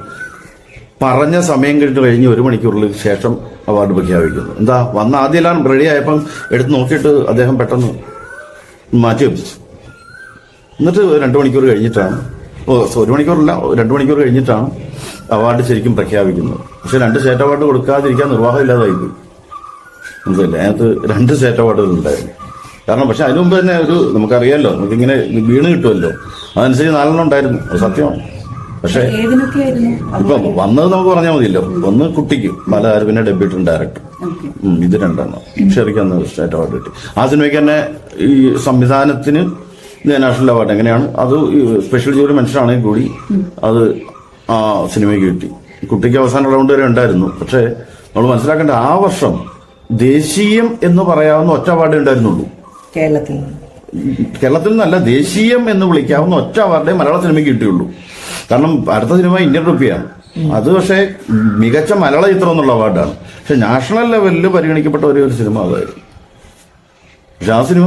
S2: പറഞ്ഞ സമയം കഴിഞ്ഞ് 1 മണിക്കൂറിൽ ശേഷം അവാർഡ് പ്രഖ്യാപിക്കുന്നത്. എന്താ വന്ന ആദ്യമെല്ലാം റെഡി ആയപ്പം എടുത്ത് നോക്കിയിട്ട് അദ്ദേഹം പെട്ടെന്ന് മാറ്റി വെപ്പിച്ചു. എന്നിട്ട് 2 മണിക്കൂർ കഴിഞ്ഞിട്ടാണ് 1 മണിക്കൂറല്ല 2 മണിക്കൂർ കഴിഞ്ഞിട്ടാണ് അവാർഡ് ശരിക്കും പ്രഖ്യാപിക്കുന്നത്. പക്ഷെ 2 സ്റ്റേറ്റ് അവാർഡ് കൊടുക്കാതിരിക്കാൻ നിർവാഹമില്ലാതായി പോയി. മനസ്സിലല്ലേ? അതിനകത്ത് 2 സ്റ്റേറ്റ് അവാർഡുകൾ ഉണ്ടായിരുന്നു. കാരണം പക്ഷെ അതിനു മുമ്പ് തന്നെ നമുക്കറിയാമല്ലോ, നമുക്കിങ്ങനെ വീണ് കിട്ടുമല്ലോ, അതനുസരിച്ച് 4 ഉണ്ടായിരുന്നു. അത് സത്യമാണ്. പക്ഷെ ഇപ്പൊ വന്നത് നമുക്ക് പറഞ്ഞാൽ മതിയല്ലോ. ഒന്ന് കുട്ടിക്ക് ബാലതാരം, പിന്നെ ഡെബ്യൂട്ടൻ ഡയറക്ടർ, ഇത് 2 ഷെറിക്ക് അന്ന് സ്റ്റേറ്റ് അവാർഡ് കിട്ടി. ആ സിനിമയ്ക്ക് തന്നെ ഈ സംവിധാനത്തിന് നാഷണൽ അവാർഡ്. എങ്ങനെയാണ് അത് സ്പെഷ്യൽ ജൂറി മനുഷ്യരാണെങ്കിൽ കൂടി അത് ആ സിനിമയ്ക്ക് കിട്ടി. കുട്ടിക്ക് അവസാന റൗണ്ട് വരെ ഉണ്ടായിരുന്നു. പക്ഷേ നമ്മൾ മനസ്സിലാക്കേണ്ട ആ വർഷം ദേശീയം എന്ന് പറയാവുന്ന ഒറ്റ അവാർഡേ ഉണ്ടായിരുന്നുള്ളൂ. കേരളത്തിൽ നിന്നല്ല, ദേശീയം എന്ന് വിളിക്കാവുന്ന ഒറ്റ അവാർഡേ മലയാള സിനിമയ്ക്ക് കിട്ടിയുള്ളൂ. കാരണം അടുത്ത സിനിമ ഇന്ത്യൻ റുപ്പിയാണ്. അത് പക്ഷേ മികച്ച മലയാള ചിത്രം എന്നുള്ള അവാർഡാണ്. പക്ഷെ നാഷണൽ ലെവലിൽ പരിഗണിക്കപ്പെട്ട ഒരേ ഒരു സിനിമ അതായിരുന്നു. പക്ഷെ ആ സിനിമ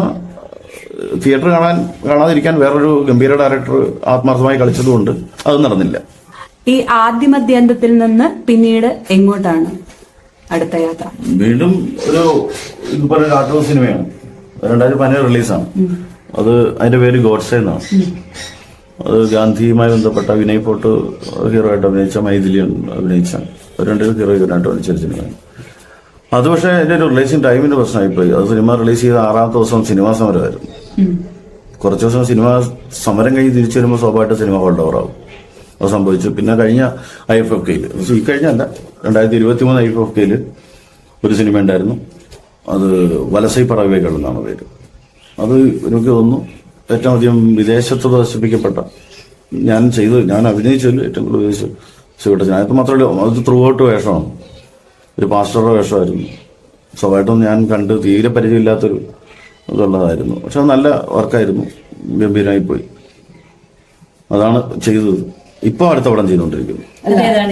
S2: തിയേറ്റർ കാണാതിരിക്കാൻ വേറൊരു ഗംഭീര ഡയറക്ടർ ആത്മാർത്ഥമായി കളിച്ചതുകൊണ്ട് അത് നടന്നില്ല.
S1: ഈ ആദ്യ മധ്യാന്തത്തിൽ നിന്ന് പിന്നീട് എങ്ങോട്ടാണ് അടുത്ത യാത്ര?
S2: വീണ്ടും ഒരു ഇതുപോലെ കാർട്ടൂൺ സിനിമയാണ്, 2017 റിലീസാണ്. അത് അതിന്റെ പേര് ഗോഡ്സെ എന്നാണ്. അത് ഗാന്ധിയുമായി ബന്ധപ്പെട്ട വിനയ് ഫോർട്ട് ഹീറോ ആയിട്ട് അഭിനയിച്ച, മൈഥിലിയൻ അഭിനയിച്ച രണ്ട് ഹീറോയിനായിട്ട് അഭിനയിച്ച സിനിമയാണ് അത്. പക്ഷേ അതിന്റെ ഒരു റിലീസിംഗ് ടൈമിന്റെ പ്രശ്നമായിപ്പോയി. അത് സിനിമ റിലീസ് ചെയ്ത 6ാമത്തെ ദിവസം സിനിമാ സമരമായിരുന്നു. കുറച്ച് ദിവസം സിനിമ സമരം കഴിഞ്ഞ് തിരിച്ചു വരുമ്പോൾ സ്വാഭാവികമായിട്ട് സിനിമ ഹോൾഡ് ഓവർ ആവും. അത് സംഭവിച്ചു. പിന്നെ കഴിഞ്ഞ IFFKയിൽ, ഈ കഴിഞ്ഞല്ല 2023 IFFKയിൽ ഒരു സിനിമ ഉണ്ടായിരുന്നു. അത് വലസൈ പറവൈകൾ എന്നാണ് പേര്. അത് എനിക്ക് തോന്നുന്നു ഏറ്റവും അധികം വിദേശത്ത് പ്രദർശിപ്പിക്കപ്പെട്ട, ഞാൻ അഭിനയിച്ചതിൽ ഏറ്റവും കൂടുതൽ വിദേശ ഞാനിപ്പോൾ മാത്രമല്ല, അത് ത്രൂ ഔട്ട് വേഷമാണ്. ഒരു പാസ്റ്ററുടെ വേഷമായിരുന്നു. സ്വാഭാവികമായിട്ടും ഞാൻ കണ്ട് തീരെ പരിചയമില്ലാത്തൊരു ഇതുള്ളതായിരുന്നു. പക്ഷെ അത് നല്ല വർക്കായിരുന്നു, ഗംഭീരമായി പോയി. അതാണ് ചെയ്തത്. ഇപ്പൊ അടുത്ത പടം ചെയ്തുകൊണ്ടിരിക്കുന്നു.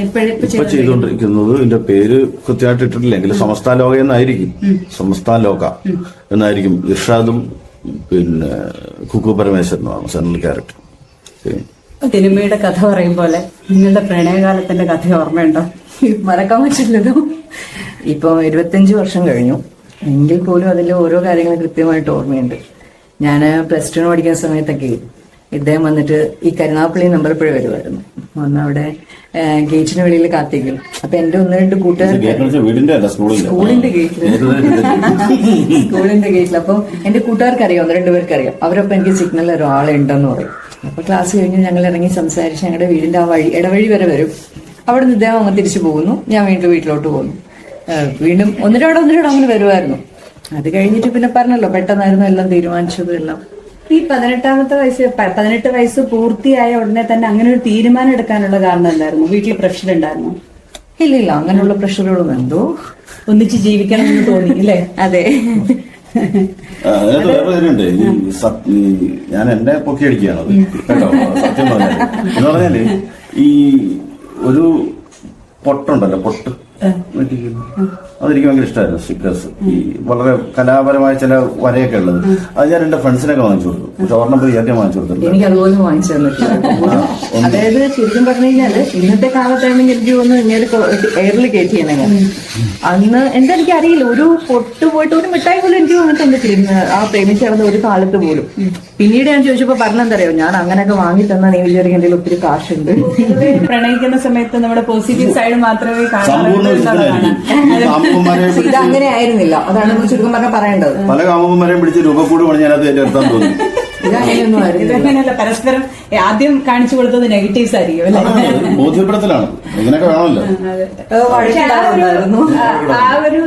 S2: ഇപ്പൊ ചെയ്തുകൊണ്ടിരിക്കുന്നത് ഇതിന്റെ പേര് കൃത്യമായിട്ട് ഇട്ടിട്ടില്ലെങ്കിൽ സമസ്ത ലോക എന്നായിരിക്കും. സമസ്ത ലോക എന്നായിരിക്കും. ഇർഷാദും പിന്നെ കുക്കു പരമേശ്വരനുമാണ് സെൻട്രൽ ക്യാരക്ടർ.
S1: സിനിമയുടെ കഥ പറയും പോലെ നിങ്ങളുടെ പ്രണയകാലത്തിന്റെ കഥ ഓർമ്മയുണ്ടോ?
S3: മറക്കാൻ പറ്റില്ലല്ലോ. ഇപ്പൊ 25 വർഷം കഴിഞ്ഞു. എങ്കിൽ പോലും അതിൽ ഓരോ കാര്യങ്ങളും കൃത്യമായിട്ട് ഓർമ്മയുണ്ട്. ഞാൻ +2 പഠിക്കുന്ന സമയത്തൊക്കെ ഇദ്ദേഹം വന്നിട്ട് ഈ കരുനാപ്പള്ളി നമ്പറപ്പോഴും വരുമായിരുന്നു. വന്ന് അവിടെ ഗേറ്റിന് വെളിയിൽ കാത്തിക്കും. അപ്പൊ എന്റെ 1-2 കൂട്ടുകാർ സ്കൂളിന്റെ ഗേറ്റിൽ. അപ്പം എന്റെ കൂട്ടുകാർക്ക് അറിയാം, 1-2 പേർക്ക് അറിയാം. അവരൊപ്പം എനിക്ക് സിഗ്നൽ ഒരാളുണ്ടെന്ന് പറയും. അപ്പൊ ക്ലാസ് കഴിഞ്ഞ് ഞങ്ങൾ ഇറങ്ങി സംസാരിച്ച് ഞങ്ങളുടെ വീടിന്റെ ആ ഇടവഴി വരെ വരും. അവിടെ നിന്ന് ഇദ്ദേഹം അങ്ങ് തിരിച്ചു പോകുന്നു, ഞാൻ വീണ്ടും വീട്ടിലോട്ട് പോകുന്നു. വീണ്ടും ഒന്നിനോട് അങ്ങനെ വരുമായിരുന്നു. അത് കഴിഞ്ഞിട്ട് പിന്നെ പറഞ്ഞല്ലോ, പെട്ടെന്നായിരുന്നു എല്ലാം തീരുമാനിച്ചതും എല്ലാം.
S1: ഈ 18 വയസ്സ് പൂർത്തിയായ ഉടനെ തന്നെ അങ്ങനെ ഒരു തീരുമാനം എടുക്കാനുള്ള കാരണം എന്തായിരുന്നു? വീട്ടിൽ പ്രഷർ ഉണ്ടായിരുന്നു?
S3: ഇല്ല, അങ്ങനെയുള്ള പ്രഷറുകളൊന്നും എന്തോ
S1: ഒന്നിച്ച് ജീവിക്കണം എന്ന് തോന്നി അല്ലേ?
S3: അതെ.
S2: അതിനകത്ത് വേറെ കാര്യമുണ്ട്. ഞാൻ എന്നെ പൊക്കി അടിക്കുകയാണ് കേട്ടോ, സത്യം പറഞ്ഞാല്. എന്ന് പറഞ്ഞാല് ഈ ഒരു പൊട്ടുണ്ടല്ലോ, പൊട്ട് അതെനിക്ക് ഭയങ്കര ഇഷ്ടമായിരുന്നു. സ്റ്റിക്കേഴ്സ്, ഈ വളരെ കലാപരമായ ചില വരയൊക്കെ ഉള്ളത്, അത് ഞാൻ എന്റെ ഫ്രണ്ട്സിനൊക്കെ വാങ്ങിച്ചു കൊടുത്തു. പക്ഷെ ഒരെണ്ണം പോയി ഏറ്റവും വാങ്ങിച്ചു കൊടുത്തിട്ടുണ്ട്.
S3: എനിക്ക് അതുപോലെ വാങ്ങിച്ചു തന്നിട്ടില്ല. അതായത് ശരിക്കും പറഞ്ഞു കഴിഞ്ഞാല് ഇന്നത്തെ കാലത്താണെങ്കിൽ എനിക്ക് തോന്നുന്നു ഇങ്ങനെ എയറിൽ കയറ്റിയാണ്. അന്ന് എന്താ അറിയില്ല, ഒരു പൊട്ട് പോയിട്ട് ഒരു മിഠായി പോലും എനിക്ക് തന്നിട്ടില്ല ആ പ്രേമിച്ച് നടന്ന ഒരു കാലത്ത് പോലും. പിന്നീട് ഞാൻ ചോദിച്ചപ്പോ പറഞ്ഞെന്തറിയോ, ഞാൻ അങ്ങനെയൊക്കെ വാങ്ങി തന്നാ നീ വിചാരിക്കും എന്റെ ഒത്തിരി കാശുണ്ട്.
S1: പ്രണയിക്കുന്ന സമയത്ത് നമ്മുടെ പോസിറ്റീവ് സൈഡ് മാത്രമേ
S3: ഇത് അങ്ങനെ ആയിരുന്നില്ല. അതാണ് ചുരുക്കം പറഞ്ഞാൽ പറയേണ്ടത്.
S2: പല കാമുകന്മാരെയും പിടിച്ച് രൂപക്കൂട് പണി അതിനകത്ത് ഏറ്റെടുത്താൻ തോന്നി.
S1: ഇതങ്ങനെയല്ല, പരസ്പരം ആദ്യം കാണിച്ചു കൊടുത്തത് നെഗറ്റീവ്സ് ആയിരിക്കും അല്ലെ?
S2: ബോധ്യപ്പെടുത്തലാണ്, ഇങ്ങനെയൊക്കെ വേണമല്ലോ.
S1: ആ ഒരു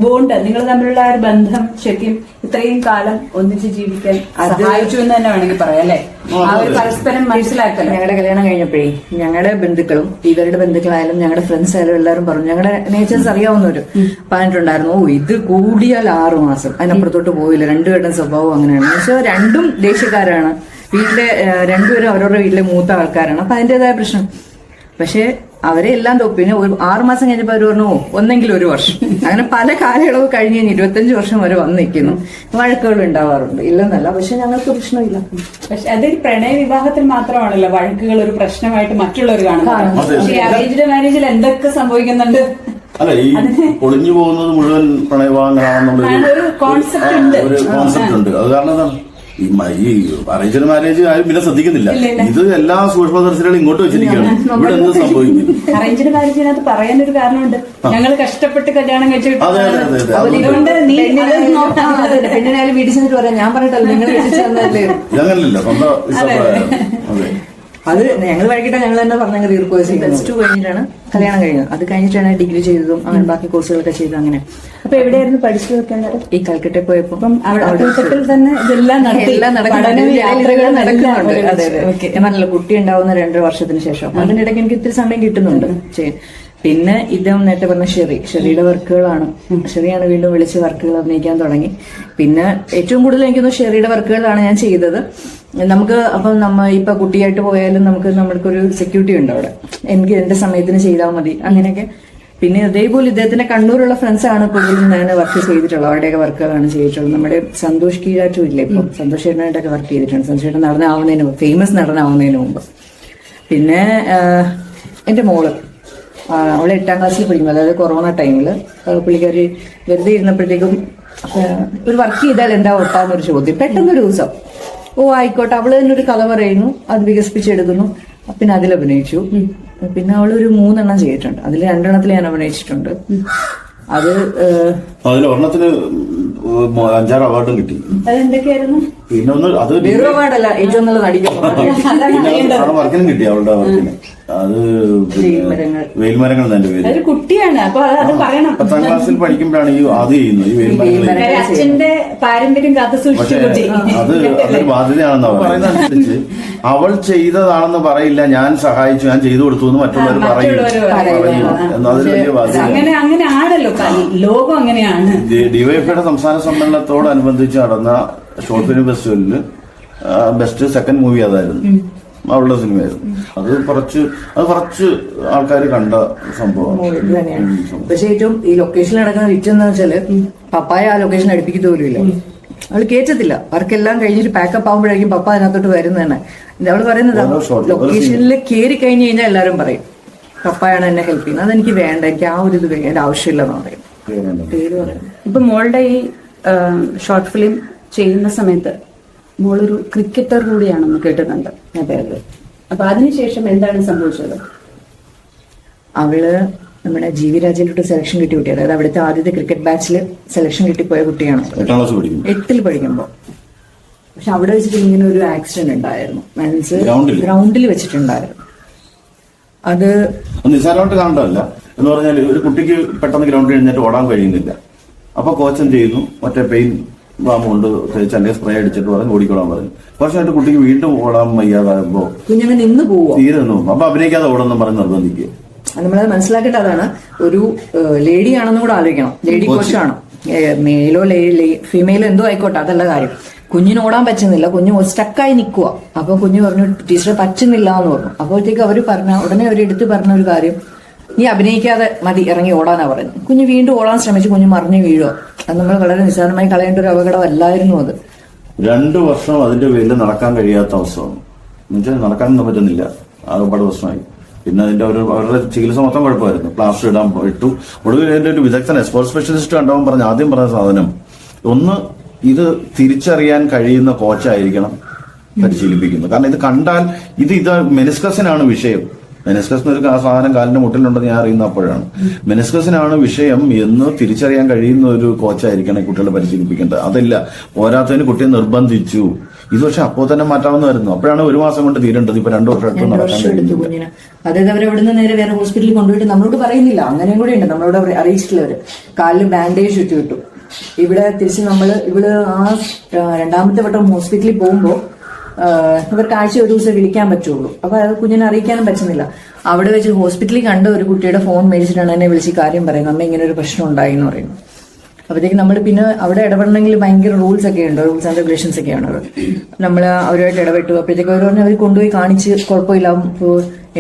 S1: ബോണ്ട്, നിങ്ങൾ തമ്മിലുള്ള ആ ഒരു ബന്ധം ശരിക്കും ഇത്രയും കാലം ഒന്നിച്ച് ജീവിക്കാൻ സഹായിച്ചു എന്ന് തന്നെ വേണമെങ്കിൽ പറയാം അല്ലെ? ആ ഒരു പരസ്പരം മനസ്സിലാക്കല്ലോ.
S3: ഞങ്ങളുടെ കല്യാണം കഴിഞ്ഞപ്പോഴേ ഞങ്ങളുടെ ബന്ധുക്കളും ഇവരുടെ ബന്ധുക്കളായാലും ഞങ്ങളുടെ ഫ്രണ്ട്സ് ആയാലും എല്ലാവരും പറഞ്ഞു, ഞങ്ങളുടെ നേച്ചേഴ്സ് അറിയാവുന്നവര് പറഞ്ഞിട്ടുണ്ടായിരുന്നു, ഇത് കൂടിയാൽ 6 മാസം, അതിനപ്പുറത്തോട്ട് പോയില്ല. രണ്ടുപേരുടെ സ്വഭാവം അങ്ങനെയാണ്. പക്ഷെ രണ്ടും ദേശീയക്കാരാണ്. വീട്ടിലെ രണ്ടുപേരും അവരവരുടെ വീട്ടിലെ മൂത്ത ആൾക്കാരാണ്. അപ്പൊ അതിന്റേതായ പ്രശ്നം. പക്ഷെ അവരെ എല്ലാം പിന്നെ 6 മാസം കഴിഞ്ഞപ്പോ അവർ പറഞ്ഞു ഒന്നെങ്കിലും 1 വർഷം. അങ്ങനെ പല കാലയളവ് കഴിഞ്ഞ് 25 വർഷം വരെ വന്ന് നിൽക്കുന്നു. വഴക്കുകൾ ഉണ്ടാവാറുണ്ട്, ഇല്ലെന്നല്ല. പക്ഷെ ഞങ്ങൾക്ക് പ്രശ്നമില്ല.
S1: പക്ഷെ അതൊരു പ്രണയ വിവാഹത്തിൽ മാത്രമാണല്ലോ വഴക്കുകൾ ഒരു പ്രശ്നമായിട്ട് മറ്റുള്ളവർ കാണുന്നത്. അറേഞ്ച്ഡ് മാരേജിൽ എന്തൊക്കെ സംഭവിക്കുന്നുണ്ട്.
S2: അല്ല, ഈ ഒളിഞ്ഞു പോകുന്നത് മുഴുവൻ പ്രണയവിവാഹങ്ങളാണെന്നുള്ളൊരു കോൺസെപ്റ്റ് ഉണ്ട്. അത് കാരണം എന്താണ്, ഈ അറേഞ്ച്ഡ് മാരേജ് ആരും പിന്നെ ശ്രദ്ധിക്കുന്നില്ല. ഇത് എല്ലാ സൂക്ഷ്മദർശികളും ഇങ്ങോട്ട് വെച്ചിരിക്കുകയാണ്. ഇവിടെ എന്ത് സംഭവിക്കും?
S1: അറേഞ്ച്ഡ് മാരേജിനകത്ത് പറയാനൊരു കാരണമുണ്ട്. ഞങ്ങൾ കഷ്ടപ്പെട്ട് കല്യാണം കഴിച്ചിട്ട്
S3: പെണ്ണിനായാലും വീട്ടിൽ ചെന്നിട്ട് പറയാം, ഞാൻ പറഞ്ഞിട്ടല്ലോ നിങ്ങൾ
S2: ഞങ്ങളില്ല സ്വന്തം.
S3: അത് ഞങ്ങൾ വൈകിട്ട് ഞങ്ങൾ തന്നെ പറഞ്ഞ കോഴ്സ് +2 കഴിഞ്ഞിട്ടാണ് കല്യാണം കഴിഞ്ഞത്. അത് കഴിഞ്ഞിട്ടാണ് ഡിഗ്രി ചെയ്തതും അങ്ങനെ ബാക്കി കോഴ്സുകളൊക്കെ ചെയ്തു. അങ്ങനെ
S1: അപ്പൊ എവിടെയായിരുന്നു പഠിച്ചതൊക്കെ അന്നേരം?
S3: ഈ കൽക്കട്ടയിൽ പോയപ്പോ
S1: കൽക്കട്ടയിൽ തന്നെ ഇതെല്ലാം നടത്തി,
S3: എല്ലാം
S1: പഠനവും യാത്രകളും
S3: നടക്കുന്നുണ്ട്.
S1: എല്ലാം
S3: അതെ അതെ. ഞാൻ പറഞ്ഞല്ലോ കുട്ടി ഉണ്ടാവുന്ന 2 വർഷത്തിന് ശേഷം അതിനിടയ്ക്ക് എനിക്ക് ഇത്തിരി സമയം കിട്ടുന്നുണ്ട് ചെയ്യാൻ. പിന്നെ ഇദ്ദേഹം നേരത്തെ പറഞ്ഞ ഷെറിയുടെ വർക്കുകളാണ്. ഷെറിയാണ് വീണ്ടും വിളിച്ച് വർക്കുകൾ അഭിനയിക്കാൻ തുടങ്ങി. പിന്നെ ഏറ്റവും കൂടുതൽ എനിക്കൊന്ന് ഷെറിയുടെ വർക്കുകളാണ് ഞാൻ ചെയ്തത്. നമുക്ക് അപ്പം ഇപ്പൊ കുട്ടിയായിട്ട് പോയാലും നമ്മൾക്കൊരു സെക്യൂരിറ്റി ഉണ്ട് അവിടെ. എനിക്ക് എന്റെ സമയത്തിന് ചെയ്താൽ മതി അങ്ങനെയൊക്കെ. പിന്നെ അതേപോലെ ഇദ്ദേഹത്തിന്റെ കണ്ണൂരുള്ള ഫ്രണ്ട്സ് ആണ് കൂടുതലും ഞാൻ വർക്ക് ചെയ്തിട്ടുള്ളത്. അവരുടെയൊക്കെ വർക്കുകളാണ് ചെയ്തിട്ടുള്ളത്. നമ്മുടെ സന്തോഷ് കീഴാറ്റും ഇല്ലേ, ഇപ്പം സന്തോഷ് ചേട്ടനായിട്ടൊക്കെ വർക്ക് ചെയ്തിട്ടുണ്ട്. സന്തോഷ് ചേട്ടൻ നടനാവുന്നതിന് മുമ്പ്, ഫേമസ് നടനാവുന്നതിന് മുമ്പ്. പിന്നെ എന്റെ മോള് അവളെ 8ാം ക്ലാസ്സിൽ പഠിക്കുമ്പോൾ, അതായത് കൊറോണ ടൈമില് പുള്ളിക്കാരി വെറുതെ ഇരുന്നപ്പോഴത്തേക്കും ഒരു വർക്ക് ചെയ്താൽ എന്താ ഒട്ടാന്നൊരു ചോദ്യം. പെട്ടെന്നൊരു ദിവസം ആയിക്കോട്ടെ, അവള് തന്നെ ഒരു കഥ പറയുന്നു, അത് വികസിപ്പിച്ചെടുക്കുന്നു. പിന്നെ അതിൽ അഭിനയിച്ചു. പിന്നെ അവളൊരു 3 എണ്ണം ചെയ്തിട്ടുണ്ട്. അതിൽ 2 എണ്ണത്തിൽ ഞാൻ അഭിനയിച്ചിട്ടുണ്ട്.
S2: അതിൽ ഒരെണ്ണത്തിന് 5-6 അവാർഡും കിട്ടി.
S1: അതെന്തൊക്കെയായിരുന്നു?
S2: പിന്നെ ഒന്ന് അത്
S3: അവാർഡല്ല, ഏറ്റവും നല്ല നടിക്കും
S2: വർക്കിനും കിട്ടി. അവളുടെ വർക്കിന് അത് വെയിൽമരങ്ങൾ എന്റെ പേര്.
S1: ഒരു കുട്ടിയാണ്, അപ്പൊ അത് പറയണം.
S2: 10ാം ക്ലാസ്സിൽ പഠിക്കുമ്പോഴാണ് ഈ അത് ചെയ്യുന്നത്, ഈ വെയിൽമരങ്ങൾ.
S1: അച്ഛന്റെ പാരമ്പര്യം കാത്തു
S2: പക്ഷെ
S1: സൂക്ഷിച്ചു.
S2: അതൊരു ബാധ്യതയാണെന്നാ പറയുന്നത്. അവൾ ചെയ്തതാണെന്ന് പറയില്ല, ഞാൻ സഹായിച്ചു, ഞാൻ ചെയ്തു കൊടുത്തു എന്ന് മറ്റുള്ളവർ പറയും. അതൊരു വലിയ ബാധ്യത.
S1: അങ്ങനെ ആണല്ലോ ലോകം, അങ്ങനെയാണ്.
S2: ഡിവൈഎഫ്ഐയുടെ സംസ്ഥാന സമ്മേളനത്തോടനുബന്ധിച്ച് നടന്ന ഷോർട്ട് ഫിലിം ഫെസ്റ്റിവലില് ബെസ്റ്റ് സെക്കൻഡ് മൂവി അതായിരുന്നു, അവളുടെ സിനിമയായിരുന്നു. അത് കുറച്ച് ആൾക്കാർ കണ്ട സംഭവമാണ്.
S3: പക്ഷെ ഏറ്റവും ഈ ലൊക്കേഷനിൽ നടക്കുന്ന വിറ്റെന്ന് വെച്ചാല് പപ്പായ ആ ലൊക്കേഷൻ അടുപ്പിക്കത്തോലുമില്ല. അവള് കേറ്റത്തില്ല. വർക്കെല്ലാം കഴിഞ്ഞിട്ട് പാക്കപ്പ് ആകുമ്പോഴേക്കും പപ്പ അതിനകത്തോട്ട് വരുന്നത് തന്നെ. അവള് പറയുന്നത് ലൊക്കേഷനിൽ കയറി കഴിഞ്ഞു കഴിഞ്ഞാൽ എല്ലാരും പറയും പപ്പായാണ് എന്നെ ഹെൽപ്പ് ചെയ്യുന്നത്. അതെനിക്ക് വേണ്ട, എനിക്ക് ആ ഒരു ഇത് എന്റെ ആവശ്യമില്ലെന്ന് പറയും. പേര് പറയും.
S1: ഇപ്പൊ മോളുടെ ഈ ഷോർട്ട് ഫിലിം ചെയ്യുന്ന സമയത്ത് മോളൊരു ക്രിക്കറ്റർ കൂടിയാണെന്ന് കേട്ടിട്ടുണ്ട്.
S3: അതെ അതെ.
S1: അപ്പൊ അതിനുശേഷം എന്താണ് സംഭവിച്ചത്?
S3: അവള് നമ്മുടെ GV രാജയിലോട്ട് സെലക്ഷൻ കിട്ടിയ കുട്ടി. അതായത് അവിടുത്തെ ആദ്യത്തെ ക്രിക്കറ്റ് ബാച്ചിൽ സെലക്ഷൻ കിട്ടിപ്പോയ കുട്ടിയാണ്. 8ൽ പഠിക്കുമ്പോൾ. പക്ഷെ അവിടെ വെച്ചിട്ട് ഇങ്ങനെ ഒരു ആക്സിഡന്റ് ഉണ്ടായിരുന്നു. മീൻസ് ഗ്രൗണ്ടിൽ വെച്ചിട്ടുണ്ടായിരുന്നു. അത്
S2: നിസ്സാരമായിട്ട് കാണണ്ടല്ല എന്ന് പറഞ്ഞാൽ ഒരു കുട്ടിക്ക് പെട്ടെന്ന് ഗ്രൗണ്ടിൽ എഴുന്നേറ്റ് ഓടാൻ കഴിയുന്നില്ല. അപ്പൊ കോച്ചൻ ചെയ്യുന്നു, മറ്റേ പെയിൻ ബാം കൊണ്ട് തേച്ച് അല്ലെങ്കിൽ സ്പ്രേ അടിച്ചിട്ട് പറഞ്ഞ് ഓടിക്കോളാൻ പറഞ്ഞു. പക്ഷേ കുട്ടിക്ക് വീണ്ടും ഓടാൻ വയ്യാതാകുമ്പോ
S3: കുഞ്ഞങ്ങ് നിന്ന് പോവോ,
S2: തീരെ നിന്നു. അപ്പൊ അഭിനയിക്കാതെ ഓടുന്നു പറഞ്ഞ് നിർബന്ധിക്കുക.
S3: നമ്മളത് മനസ്സിലാക്കേണ്ടതാണ്. ഒരു ലേഡി ആണെന്നും കൂടെ ആലോചിക്കണം. ലേഡി കോച്ചാണ്, മെയിലോ ഫീമെയിലോ എന്തോ ആയിക്കോട്ടെ, അതല്ല കാര്യം. കുഞ്ഞിന് ഓടാൻ പറ്റുന്നില്ല, കുഞ്ഞ് സ്റ്റക്കായി നിൽക്കുക. അപ്പൊ കുഞ്ഞ് പറഞ്ഞു ടീച്ചറെ പറ്റുന്നില്ല എന്ന് പറഞ്ഞു. അപ്പോഴത്തേക്ക് ഉടനെ അവർ എടുത്ത് പറഞ്ഞ ഒരു കാര്യം, നീ അഭിനയിക്കാതെ മതി, ഇറങ്ങി ഓടാനാ പറഞ്ഞു. കുഞ്ഞ് വീണ്ടും ഓടാൻ ശ്രമിച്ചു, കുഞ്ഞ് മറിഞ്ഞു വീഴുക. അത് നമ്മൾ വളരെ നിസ്സാരമായി കളയേണ്ട ഒരു അപകടമല്ലായിരുന്നു അത്.
S2: 2 വർഷം അതിന്റെ പേരിൽ നടക്കാൻ കഴിയാത്ത അവസ്ഥയാണ്. എന്നുവെച്ചാൽ നടക്കാനൊന്നും പറ്റുന്നില്ല, ആകെപ്പാട് പ്രശ്നമായി. പിന്നെ അവരുടെ ചികിത്സ മൊത്തം കുഴപ്പമായിരുന്നു. പ്ലാസ്റ്റർ ഇടാൻ ഇട്ടു. ഒടുവിൽ അതിന്റെ ഒരു വിദഗ്ധനെ സ്പോർട്സ് സ്പെഷ്യലിസ്റ്റ് കണ്ടവൻ ആദ്യം പറഞ്ഞ സാധനം ഒന്ന്, ഇത് തിരിച്ചറിയാൻ കഴിയുന്ന കോച്ചായിരിക്കണം പരിശീലിപ്പിക്കുന്നത്. കാരണം ഇത് കണ്ടാൽ ഇത് മെനിസ്കസിനാണ് വിഷയം. മെനിസ്കസിന് ഒരു സാധനം കാലിന്റെ മുട്ടിലുണ്ടെന്ന് ഞാൻ അറിയുന്ന അപ്പോഴാണ്. മെനിസ്കസിനാണ് വിഷയം എന്ന് തിരിച്ചറിയാൻ കഴിയുന്ന ഒരു കോച്ചായിരിക്കണം കുട്ടികളെ പരിശീലിപ്പിക്കേണ്ടത്. അതില്ല, പോരാത്തതിന് കുട്ടിയെ നിർബന്ധിച്ചു. ഇത് പക്ഷെ അപ്പോൾ തന്നെ മാറ്റാവുന്നതായിരുന്നു. അപ്പോഴാണ് 1 മാസം കൊണ്ട് തീരേണ്ടത്. ഇപ്പൊ 2 വർഷം എടുത്ത് നടക്കാൻ കഴിയുന്നില്ല.
S3: അതായത് അവരവിടുന്ന് നേരെ വേറെ ഹോസ്പിറ്റലിൽ കൊണ്ടുപോയിട്ട് നമ്മളോട് പറയുന്നില്ല. അങ്ങനെയും കൂടെ ഉണ്ട്, നമ്മളോട് അറിയിച്ചിട്ടുള്ളവര്. കാലിൽ ബാൻഡേജ് ചുറ്റി വിട്ടു. ഇവിടെ തിരിച്ച് ഇവള് ആ 2ാമത്തെ വട്ടം ഹോസ്പിറ്റലിൽ പോകുമ്പോ ഇവർക്ക് ആഴ്ച ഒരു ദിവസം വിളിക്കാൻ പറ്റുള്ളൂ. അപ്പൊ അത് കുഞ്ഞിനെ അറിയിക്കാനും പറ്റുന്നില്ല. അവിടെ വെച്ച് ഹോസ്പിറ്റലിൽ കണ്ട ഒരു കുട്ടിയുടെ ഫോൺ മേടിച്ചിട്ടാണ് എന്നെ വിളിച്ച് കാര്യം പറയുന്നത്, അമ്മ ഇങ്ങനെ ഒരു പ്രശ്നം ഉണ്ടായി എന്ന് പറയുന്നു. അപ്പോഴത്തേക്ക് നമ്മൾ പിന്നെ അവിടെ ഇടപെടണമെങ്കിൽ ഭയങ്കര റൂൾസ് ഒക്കെ ഉണ്ട്, റൂൾസ് ആൻഡ് റെഗുലേഷൻസ് ഒക്കെയാണ്. നമ്മൾ അവരുമായിട്ട് ഇടപെട്ടു. അപ്പോഴത്തേക്ക് അവർ പറഞ്ഞ് അവർ കൊണ്ടുപോയി കാണിച്ച് കുഴപ്പമില്ല,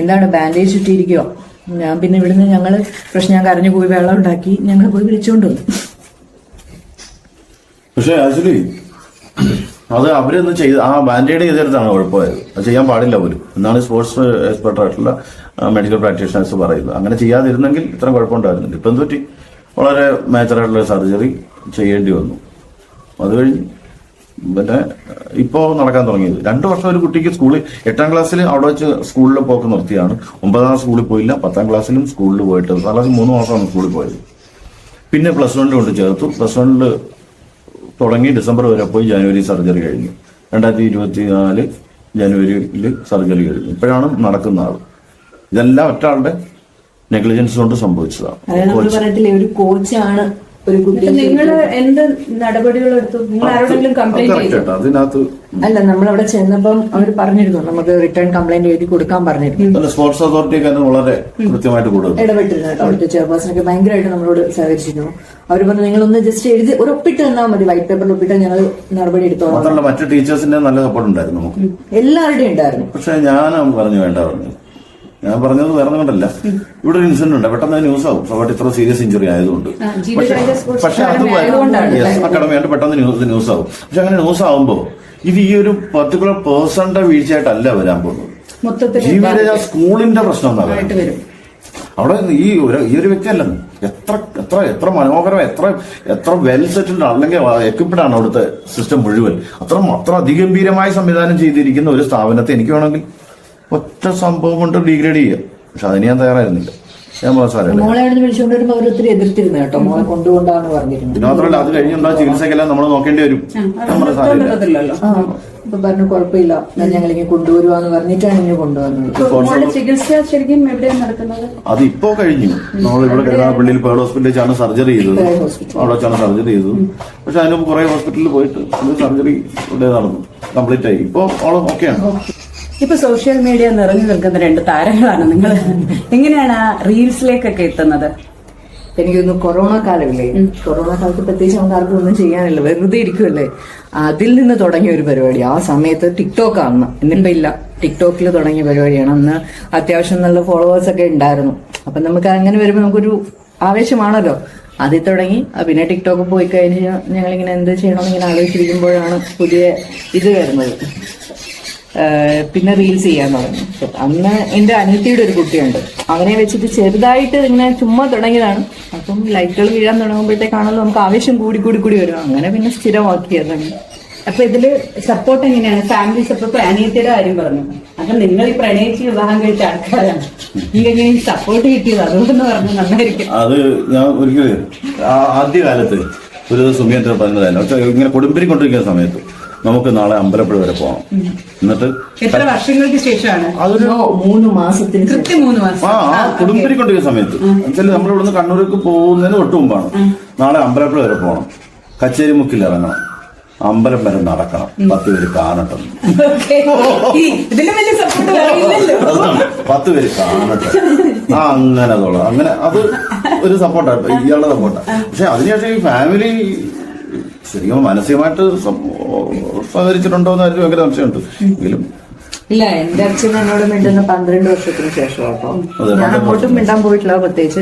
S3: എന്താണ് ബാൻഡേജ് ചുറ്റിയിരിക്കുക. ഞാൻ പിന്നെ ഇവിടുന്ന് ഞാൻ കരഞ്ഞു പോയി വെള്ളം ഉണ്ടാക്കി ഞങ്ങൾ പോയി വിളിച്ചുകൊണ്ട് വന്നു.
S2: പക്ഷെ ആക്ച്വലി അത് അവരൊന്നും ചെയ്ത് ആ ബാൻഡേഡ് ചെയ്തെടുത്താണ് കുഴപ്പമായത്. അത് ചെയ്യാൻ പാടില്ല പോലും എന്നാണ് സ്പോർട്സ് എക്സ്പെർട്ട് ആയിട്ടുള്ള മെഡിക്കൽ പ്രാക്ടീഷണേഴ്സ് പറയുന്നത്. അങ്ങനെ ചെയ്യാതിരുന്നെങ്കിൽ ഇത്ര കുഴപ്പമുണ്ടായിരുന്നില്ല. ഇപ്പം എന്തുപറ്റി, വളരെ മേജറായിട്ടുള്ള സർജറി ചെയ്യേണ്ടി വന്നു. അത് കഴിഞ്ഞ് പിന്നെ ഇപ്പോൾ നടക്കാൻ തുടങ്ങിയത്. 2 വർഷം ഒരു കുട്ടിക്ക് സ്കൂളിൽ 8ാം ക്ലാസ്സിൽ അവിടെ വെച്ച് സ്കൂളിൽ പോക്ക് നിർത്തിയാണ്. 9ാം സ്കൂളിൽ പോയില്ല, 10ാം ക്ലാസ്സിലും സ്കൂളിൽ പോയിട്ട് 10ാം ക്ലാസ്സിൽ 3 മാസമാണ് സ്കൂളിൽ പോയത്. പിന്നെ +1 കൊണ്ട് ചേർത്തു. +1 തുടങ്ങി ഡിസംബർ വരെ പോയി, ജനുവരി സർജറി കഴിഞ്ഞു. 2024 ജനുവരിയിൽ സർജറി കഴിഞ്ഞു. ഇപ്പോഴാണ് നടക്കുന്ന ആൾ. ഇതെല്ലാം ഒറ്റ ആളുടെ നെഗ്ലിജൻസ് കൊണ്ട് സംഭവിച്ചതാണ്.
S3: അതായത് നമ്മൾ പറഞ്ഞിട്ടില്ലേ, ഒരു കോച്ചാണ് ഒരു കുട്ടി.
S1: നിങ്ങൾ എന്ത് നടപടികൾ എടുത്തു? നിങ്ങൾ ആരോടെങ്കിലും കംപ്ലൈന്റ് ചെയ്തു?
S2: അതിനകത്ത്
S3: അല്ല, നമ്മളവിടെ ചെന്നപ്പം അവർ പറഞ്ഞിരുന്നു നമുക്ക് റിട്ടേൺ കംപ്ലൈന്റ് എഴുതി കൊടുക്കാൻ പറഞ്ഞിരുന്നു.
S2: സ്പോർട്സ് അതോറിറ്റിയൊക്കെ വളരെ കൃത്യമായിട്ട് കൂടുതൽ
S3: ഇടപെട്ടിരുന്നു കേട്ടോ. അവിടുത്തെ ചെയർപേഴ്സണൊക്കെ ഭയങ്കരമായിട്ട് നമ്മളോട് സഹകരിച്ചിരുന്നു. അവർ പറഞ്ഞു നിങ്ങളൊന്ന് ജസ്റ്റ് എഴുതി ഒരു ഒപ്പിട്ട് തന്നാൽ മതി, വൈറ്റ് പേപ്പറിൽ ഒപ്പിട്ടാൽ ഞങ്ങൾ നടപടി എടുത്തോളാം.
S2: മാത്രമല്ല മറ്റു ടീച്ചേഴ്സിന്റെ നല്ല സപ്പോർട്ട് ഉണ്ടായിരുന്നു നമുക്ക്,
S3: എല്ലാവരുടെയും ഉണ്ടായിരുന്നു.
S2: പക്ഷെ ഞാൻ പറഞ്ഞു വേണ്ട പറഞ്ഞു. ഞാൻ പറഞ്ഞത് വേറെ കൊണ്ടല്ല, ഇവിടെ ഒരു ഇൻസിഡന്റ് ഉണ്ട്, പെട്ടെന്ന് ന്യൂസ് ആവും. സവാട്ട് ഇത്ര സീരിയസ് ഇഞ്ചുറി ആയതുകൊണ്ട്. പക്ഷെ അത് അക്കാഡമിയായിട്ട് പെട്ടെന്ന് ന്യൂസ് ആവും. പക്ഷെ അങ്ങനെ ന്യൂസ് ആവുമ്പോൾ ഇത് ഈ ഒരു പർട്ടിക്കുലർ പേഴ്സണിന്റെ വീഴ്ചയായിട്ടല്ല വരാൻ പോകുന്നത്. ജീവിത സ്കൂളിന്റെ പ്രശ്നം എന്താ പറയുന്നത്? അവിടെ ഈ ഒരു വ്യക്തിയല്ല, എത്ര മനോഹരം, എത്ര വെൽ സെറ്റിൽഡ് അല്ലെങ്കിൽ എക്വിപ്ഡ് ആണ് അവിടുത്തെ സിസ്റ്റം മുഴുവൻ. അത്ര അതിഗംഭീരമായി സംവിധാനം ചെയ്തിരിക്കുന്ന ഒരു സ്ഥാപനത്തെ എനിക്ക് വേണമെങ്കിൽ ഒറ്റ സംഭവം കൊണ്ട് ഡീഗ്രേഡ് ചെയ്യാം. പക്ഷെ അതിന് ഞാൻ തയ്യാറായിരുന്നില്ല. ഞാൻ
S3: മോളെ വിളിച്ചുകൊണ്ട് വരുമ്പോൾ അവരൊത്തിരി എതിർത്തിരുന്നു കേട്ടോ, മോളെ കൊണ്ടുകൊണ്ടാന്ന് പറഞ്ഞിരുന്നു.
S2: പിന്നെ മാത്രമല്ല അത് കഴിഞ്ഞുണ്ടാ ചികിത്സക്കെല്ലാം നമ്മൾ നോക്കേണ്ടി വരും. നമ്മുടെ സാരമില്ല,
S3: അപ്പൊ പറഞ്ഞു കുഴപ്പമില്ല, ഞങ്ങളിങ്ങനെ കൊണ്ടുവരുവാന്ന് പറഞ്ഞിട്ടാണ് ഇങ്ങനെ കൊണ്ടുവന്നത്.
S1: ചികിത്സ ശരിക്കും എവിടെയാണ് നടക്കുന്നത്?
S2: അത് ഇപ്പോ കഴിഞ്ഞു. നമ്മളിവിടെ കരുനാഗപ്പള്ളിയിൽ പേർഡ് ഹോസ്പിറ്റലിലാണ് സർജറി ചെയ്തത്. അവിടെ വെച്ചാണ് സർജറി ചെയ്തത്. പക്ഷെ അതിന് കുറെ ഹോസ്പിറ്റലിൽ പോയിട്ട് അത് സർജറി ഇവിടെ നടന്നു, കംപ്ലീറ്റ് ആയി. ഇപ്പൊ അവള് ഓക്കെയാണ്.
S1: ഇപ്പൊ സോഷ്യൽ മീഡിയ നിറഞ്ഞു നിൽക്കുന്ന രണ്ട് താരങ്ങളാണ് നിങ്ങൾ. എങ്ങനെയാണ് ആ റീൽസിലേക്കൊക്കെ എത്തുന്നത്?
S3: എനിക്കൊന്ന് കൊറോണ കാലമില്ലേ, കൊറോണ കാലത്ത് പ്രത്യേകിച്ച് നമുക്ക് ആർക്കും ഒന്നും ചെയ്യാനില്ല, വെറുതെ ഇരിക്കുമല്ലേ. അതിൽ നിന്ന് തുടങ്ങിയ ഒരു പരിപാടി. ആ സമയത്ത് ടിക്ടോക്ക് ആണ്, ഇന്നിപ്പോ ഇല്ല, ടിക്ടോക്കിൽ തുടങ്ങിയ പരിപാടിയാണ്. അന്ന് അത്യാവശ്യം നല്ല ഫോളോവേഴ്സ് ഒക്കെ ഉണ്ടായിരുന്നു. അപ്പൊ നമുക്ക് അങ്ങനെ വരുമ്പോൾ നമുക്കൊരു ആവേശമാണല്ലോ. അതിൽ തുടങ്ങി. പിന്നെ ടിക്ടോക്ക് പോയി കഴിഞ്ഞ് ഞങ്ങളിങ്ങനെ എന്ത് ചെയ്യണമെന്ന് ഇങ്ങനെ ആലോചിച്ചിരിക്കുമ്പോഴാണ് പുതിയ ഇത് വരുന്നത്. പിന്നെ റീൽസ് ചെയ്യാൻ തുടങ്ങി. അന്ന് എന്റെ അനിയത്തിയുടെ ഒരു കുട്ടിയുണ്ട്, അവനെ വെച്ചിട്ട് ചെറുതായിട്ട് ഇങ്ങനെ ചുമ്മാ തുടങ്ങിയതാണ്. അപ്പം ലൈക്കുകൾ വീഴാൻ തുടങ്ങുമ്പോഴത്തേക്കാണല്ലോ നമുക്ക് ആവേശം കൂടി വരും. അങ്ങനെ പിന്നെ സ്ഥിരമാക്കിയതാണ്.
S1: അപ്പൊ ഇതില് സപ്പോർട്ട് എങ്ങനെയാണ്? Family support. അനിയത്തിയുടെ കാര്യം പറഞ്ഞു. അപ്പൊ നിങ്ങൾ ഈ പ്രണയിച്ച് വിവാഹം കഴിച്ച ആൾക്കാരാണ്, നിങ്ങൾക്ക് സപ്പോർട്ട് കിട്ടിയത് അതുകൊണ്ടെന്ന് പറഞ്ഞു നന്നായിരിക്കും.
S2: അത് ഞാൻ ഒരിക്കലും ആദ്യകാലത്ത് ഒരു സുമിയന്റെ പറഞ്ഞതായിരുന്നു, ഇങ്ങനെ കൊടുമ്പിരി കൊണ്ടിരിക്കുന്ന സമയത്ത് നമുക്ക് നാളെ അമ്പലപ്പുഴ വരെ പോകണം. എന്നിട്ട്
S1: എത്ര വർഷങ്ങൾക്ക് ശേഷമാണ്?
S2: അതൊരു
S3: 3 മാസത്തിന്
S1: കൃത്യം 3 മാസം.
S2: കൊടുമ്പിരി കൊണ്ടിരിക്കുന്ന സമയത്ത് എന്നുവെച്ചാൽ നമ്മൾ ഇവിടുന്ന് കണ്ണൂർക്ക് പോകുന്നതിന് തൊട്ട് മുമ്പാണ്. നാളെ അമ്പലപ്പുഴ വരെ പോകണം, കച്ചേരിമുക്കിൽ ഇറങ്ങണം, അമ്പലം വരെ നടക്കണം, 10 പേര് കാണട്ടെ.
S1: ഇതിലും വലിയ സപ്പോർട്ട്
S2: അതാണ് 10 പേര് കാണട്ടെ. അങ്ങനെ അതോളം അങ്ങനെ അത് ഒരു സപ്പോർട്ടാണ്, ഇയാളുടെ സപ്പോർട്ടാണ്. പക്ഷെ അതിനുശേഷം ഈ ഫാമിലി ശരിക്കും മാനസികമായിട്ട് സഹകരിച്ചിട്ടുണ്ടോ എന്ന് ആയിരിക്കും ഭയങ്കര സംശയമുണ്ട്. എങ്കിലും
S3: ഇല്ല, എന്റെ അച്ഛൻ എന്നോട് മിണ്ടുന്ന 12 വർഷത്തിന് ശേഷം. അപ്പൊ ഞാൻ അങ്ങോട്ടും മിണ്ടാൻ പോയിട്ടില്ല. പ്രത്യേകിച്ച്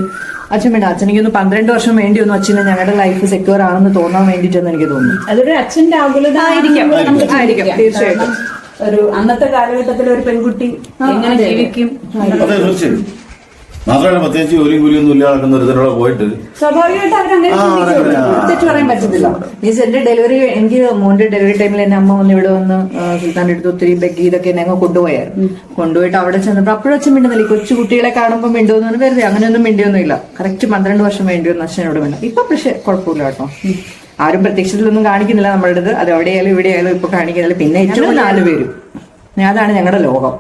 S3: അച്ഛൻ മിണ്ടാ, അച്ഛനെനിക്കൊന്ന് 12 വർഷം വേണ്ടി ഒന്നും അച്ഛന് ഞങ്ങളുടെ ലൈഫ് സെക്യൂർ ആണെന്ന് തോന്നാൻ വേണ്ടിയിട്ടെന്ന് എനിക്ക് തോന്നുന്നു.
S1: അതൊരു അച്ഛന്റെ ആകുലത
S3: ആയിരിക്കാം, തീർച്ചയായിട്ടും.
S1: ഒരു അന്നത്തെ കാലഘട്ടത്തിൽ ഒരു പെൺകുട്ടി എങ്ങനെ ജീവിക്കും?
S2: അതെ, തീർച്ചയായും. മാത്രമല്ല പ്രത്യേകിച്ച് ജോലിയും കൂലിയൊന്നും ഇല്ല നടക്കുന്ന ഒരുത്തരോടെ പോയിട്ട്
S1: സ്വാഭാവികമായിട്ട്
S3: തെറ്റ് പറയാൻ പറ്റത്തില്ല. മീൻസ് എന്റെ ഡെലിവറി, എനിക്ക് മോന്റെ ഡെലിവറി ടൈമിൽ എന്റെ അമ്മ വന്ന് ഇവിടെ വന്ന് സുൽത്താന്റെ അടുത്ത് ഒത്തിരി ബെഗ് ഇതൊക്കെ എന്നെ അങ്ങ് കൊണ്ടുപോയായിരുന്നു. കൊണ്ടുപോയിട്ട് അവിടെ ചെന്നപ്പോൾ അപ്പോഴും അച്ഛൻ മിണ്ടുന്നില്ല. കൊച്ചു കുട്ടികളെ കാണുമ്പോൾ മിണ്ടുമെന്ന് വെറുതെ അങ്ങനെയൊന്നും മിണ്ടിയൊന്നുമില്ല. കറക്റ്റ് 12 വർഷം വേണ്ടിയൊന്നും അച്ഛനോട് മിണ്ട. ഇപ്പൊ പക്ഷെ കുഴപ്പമില്ല കേട്ടോ. ആരും പ്രത്യക്ഷത്തിലൊന്നും കാണിക്കുന്നില്ല നമ്മുടെ അടുത്ത്. അത് എവിടെയായാലും ഇവിടെയായാലും ഇപ്പൊ കാണിക്കുന്നില്ല. പിന്നെ ഏറ്റവും 4 പേരും, അതാണ് ഞങ്ങളുടെ ലോകം.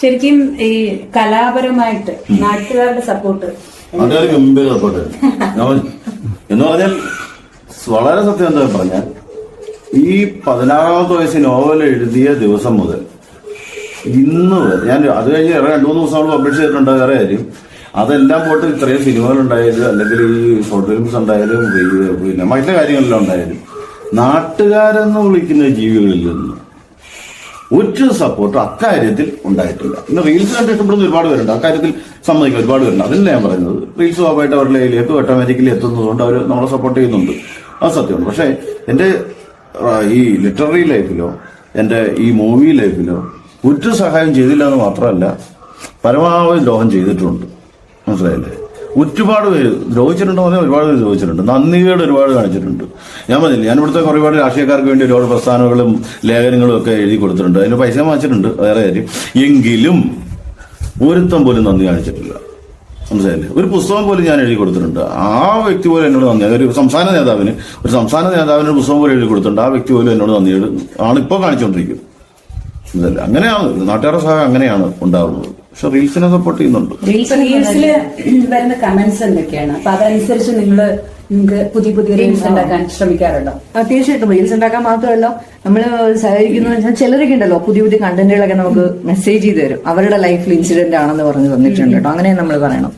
S1: ശരിക്കും ഈ കലാപരമായിട്ട് നാട്ടുകാരുടെ സപ്പോർട്ട്
S2: അതൊരു ഗംഭീര സപ്പോർട്ട് എന്ന് പറഞ്ഞാൽ വളരെ സത്യം എന്താ പറഞ്ഞാൽ ഈ 16ാമത്തെ വയസ്സിൽ നോവൽ എഴുതിയ ദിവസം മുതൽ ഇന്ന് വരെ ഞാൻ അത് കഴിഞ്ഞ് 2-3 ദിവസം പബ്ലിഷ് ചെയ്തിട്ടുണ്ട്. വേറെ കാര്യം അതെല്ലാം പോയിട്ട് ഇത്രയും സിനിമകൾ ഉണ്ടായാലും അല്ലെങ്കിൽ ഈ ഷോർട്ട് ഫിലിംസ് ഉണ്ടായാലും പിന്നെ മറ്റു കാര്യങ്ങളെല്ലാം ഉണ്ടായാലും നാട്ടുകാരെന്ന് വിളിക്കുന്ന ജീവികളിൽ നിന്ന് ഒരു സപ്പോർട്ട് അക്കാര്യത്തിൽ ഉണ്ടായിട്ടില്ല. ഇന്ന് റീൽസ് കണ്ട് ഇഷ്ടപ്പെടുന്ന ഒരുപാട് പേരുണ്ട്, അക്കാര്യത്തിൽ സമ്മതിക്കുന്ന ഒരുപാട് പേരുണ്ട്. അതില്ല ഞാൻ പറയുന്നത്. റീൽസ് സ്വാഭാവികമായിട്ട് അവരുടെ കയ്യിലേക്ക് ഓട്ടോമാറ്റിക്കലി എത്തുന്നതുകൊണ്ട് അവർ നമ്മളെ സപ്പോർട്ട് ചെയ്യുന്നുണ്ട്, അത് സത്യമാണ്. പക്ഷേ എൻ്റെ ഈ ലിറ്റററി ലൈഫിലോ എൻ്റെ ഈ മൂവി ലൈഫിലോ ഒരു സഹായം ചെയ്തില്ല എന്ന് മാത്രമല്ല പരമാവധി ദ്രോഹം ചെയ്തിട്ടുണ്ട്. മനസ്സിലായില്ലേ? ഒരുപാട് പേര് ദ്രോഹിച്ചിട്ടുണ്ടോ പറഞ്ഞാൽ ഒരുപാട് പേര് ദ്രോഹിച്ചിട്ടുണ്ട്. നന്ദികേട് ഒരുപാട് കാണിച്ചിട്ടുണ്ട്. ഞാൻ പറഞ്ഞില്ല, ഞാൻ ഇവിടുത്തെ ഒരുപാട് രാഷ്ട്രീയക്കാർക്ക് വേണ്ടി ഒരുപാട് പ്രസ്ഥാനങ്ങളും ലേഖനങ്ങളും ഒക്കെ എഴുതി കൊടുത്തിട്ടുണ്ട്. അതിന് പൈസ വാങ്ങിച്ചിട്ടുണ്ട്, വേറെ കാര്യം. എങ്കിലും ഒരുത്തം പോലും നന്ദി കാണിച്ചിട്ടില്ല. മനസ്സിലായില്ലേ? ഒരു പുസ്തകം പോലും ഞാൻ എഴുതി കൊടുത്തിട്ടുണ്ട്. ആ വ്യക്തി പോലും എന്നോട് നന്ദി, ഒരു സംസ്ഥാന നേതാവിന് പുസ്തകം പോലും എഴുതി കൊടുത്തിട്ടുണ്ട്. ആ വ്യക്തി പോലും എന്നോട് നന്ദിയോട് ആണ് ഇപ്പോൾ കാണിച്ചുകൊണ്ടിരിക്കുന്നത്. ഇതല്ല അങ്ങനെയാണ് നാട്ടുകാരുടെ സഹായം അങ്ങനെയാണ് ഉണ്ടാവുന്നത്. പക്ഷെ റീൽസിനെ സപ്പോർട്ട് ചെയ്യുന്നുണ്ട്.
S1: റീൽസില് വരുന്ന കമന്റ്സ് എന്തൊക്കെയാണ്? അപ്പൊ അതനുസരിച്ച് നിങ്ങൾക്ക് പുതിയ പുതിയ റീൽസ് ഉണ്ടാക്കാൻ ശ്രമിക്കാറുണ്ടോ?
S3: തീർച്ചയായിട്ടും റീൽസ് ഉണ്ടാക്കാൻ മാത്രമല്ല നമ്മൾ സഹായിക്കുന്ന ചിലരൊക്കെ ഉണ്ടല്ലോ പുതിയ പുതിയ കണ്ടന്റുകളൊക്കെ നമുക്ക് മെസ്സേജ് ചെയ്ത് തരും. അവരുടെ ലൈഫിൽ ഇൻസിഡന്റ് ആണെന്ന് പറഞ്ഞു തന്നിട്ടുണ്ട് കേട്ടോ. അങ്ങനെ നമ്മൾ പറയണം.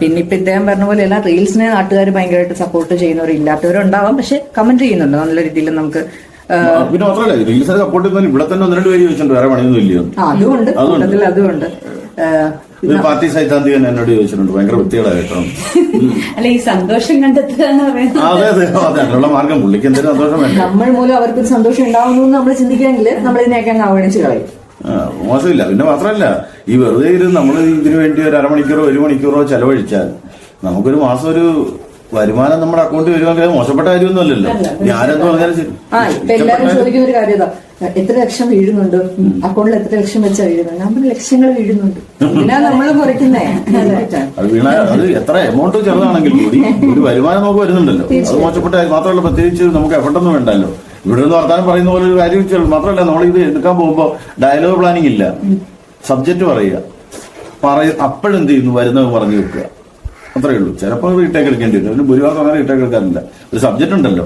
S3: പിന്നെ ഇപ്പൊ ഇദ്ദേഹം പറഞ്ഞ പോലെ എല്ലാ റീൽസിനെ നാട്ടുകാർ ഭയങ്കരമായിട്ട് സപ്പോർട്ട് ചെയ്യുന്നവരില്ലാത്തവരുണ്ടാവാം. പക്ഷെ കമന്റ് ചെയ്യുന്നുണ്ട് നല്ല രീതിയിൽ. നമുക്ക്
S2: പിന്നെ മാത്രമല്ല റീൽസിനെ സപ്പോർട്ട് ചെയ്യുന്ന ഇവിടെ തന്നെ 1-2 പേര് ചോദിച്ചിട്ടുണ്ട് വേറെ പണിയൊന്നും ഇല്ലയോ.
S3: അതുകൊണ്ട് അതുകൊണ്ട്
S2: പാർട്ടി സൈദ്ധാന്തികൻ എന്നോട് ചോദിച്ചിട്ടുണ്ട് ഭയങ്കര വൃത്തികളായിട്ടോ.
S1: അല്ല ഈ സന്തോഷം കണ്ടെത്തുക എന്ന് പറയുന്നത്
S2: അതെ അതെ അതെ അതിനുള്ള മാർഗം പുള്ളിക്ക് എന്തെങ്കിലും സന്തോഷം വേണ്ട.
S3: നമ്മൾ മൂലം അവർക്കൊരു സന്തോഷം ഉണ്ടാവുന്നു എന്ന് നമ്മൾ ചിന്തിക്കാമെങ്കിൽ നമ്മൾ ഇതിനെയൊക്കെ അങ്ങ് അവഗണിച്ച് കളയും.
S2: മോശമില്ല. പിന്നെ മാത്രമല്ല ഈ വെറുതെ ഇരുന്ന് നമ്മൾ ഇതിനു വേണ്ടി ഒരു 1/2 മണിക്കൂറോ 1 മണിക്കൂറോ ചെലവഴിച്ചാൽ നമുക്കൊരു മാസം ഒരു വരുമാനം നമ്മുടെ അക്കൗണ്ടിൽ വരുവാണെങ്കിൽ അത് മോശപ്പെട്ട കാര്യമൊന്നുമല്ലല്ലോ. ഞാനെന്ന് പറഞ്ഞാൽ
S3: ഇപ്പൊ എല്ലാവരും ചോദിക്കുന്ന ഒരു കാര്യം എത്ര ലക്ഷം വീഴുന്നുണ്ട്, അക്കൗണ്ടിൽ എത്ര ലക്ഷം വെച്ചാ വീഴുന്നത്? നമ്മൾ ലക്ഷങ്ങൾ വീഴുന്നുണ്ട്. ഇതിനാ നമ്മൾ കുറയ്ക്കുന്നേ.
S2: അത് വീണ അത് എത്ര എമൗണ്ട് ചെറുതാണെങ്കിൽ കൂടി ഒരു വരുമാനം നമുക്ക് വരുന്നുണ്ടല്ലോ. അത് മോശപ്പെട്ട കാര്യം മാത്രമല്ല. പ്രത്യേകിച്ച് നമുക്ക് എഫർട്ടൊന്നും വേണ്ടല്ലോ. ഇവിടെ നിന്ന് വർത്താനം പറയുന്ന പോലെ ഒരു കാര്യം മാത്രമല്ല. നമ്മൾ ഇത് എടുക്കാൻ പോകുമ്പോ ഡയലോഗ് പ്ലാനിങ് ഇല്ല. സബ്ജക്ട് പറയുക അപ്പോഴെന്ത് ചെയ്യുന്നു വരുന്നത് പറഞ്ഞു വെക്കുക, അത്രയേ ഉള്ളൂ. ചിലപ്പോൾ റീടേക്ക് എടുക്കേണ്ടി വരും. അതിന് ഭൂരിഭാഗം അങ്ങനെ റീടേക്ക് എടുക്കാറില്ല. ഒരു സബ്ജക്ട് ഉണ്ടല്ലോ.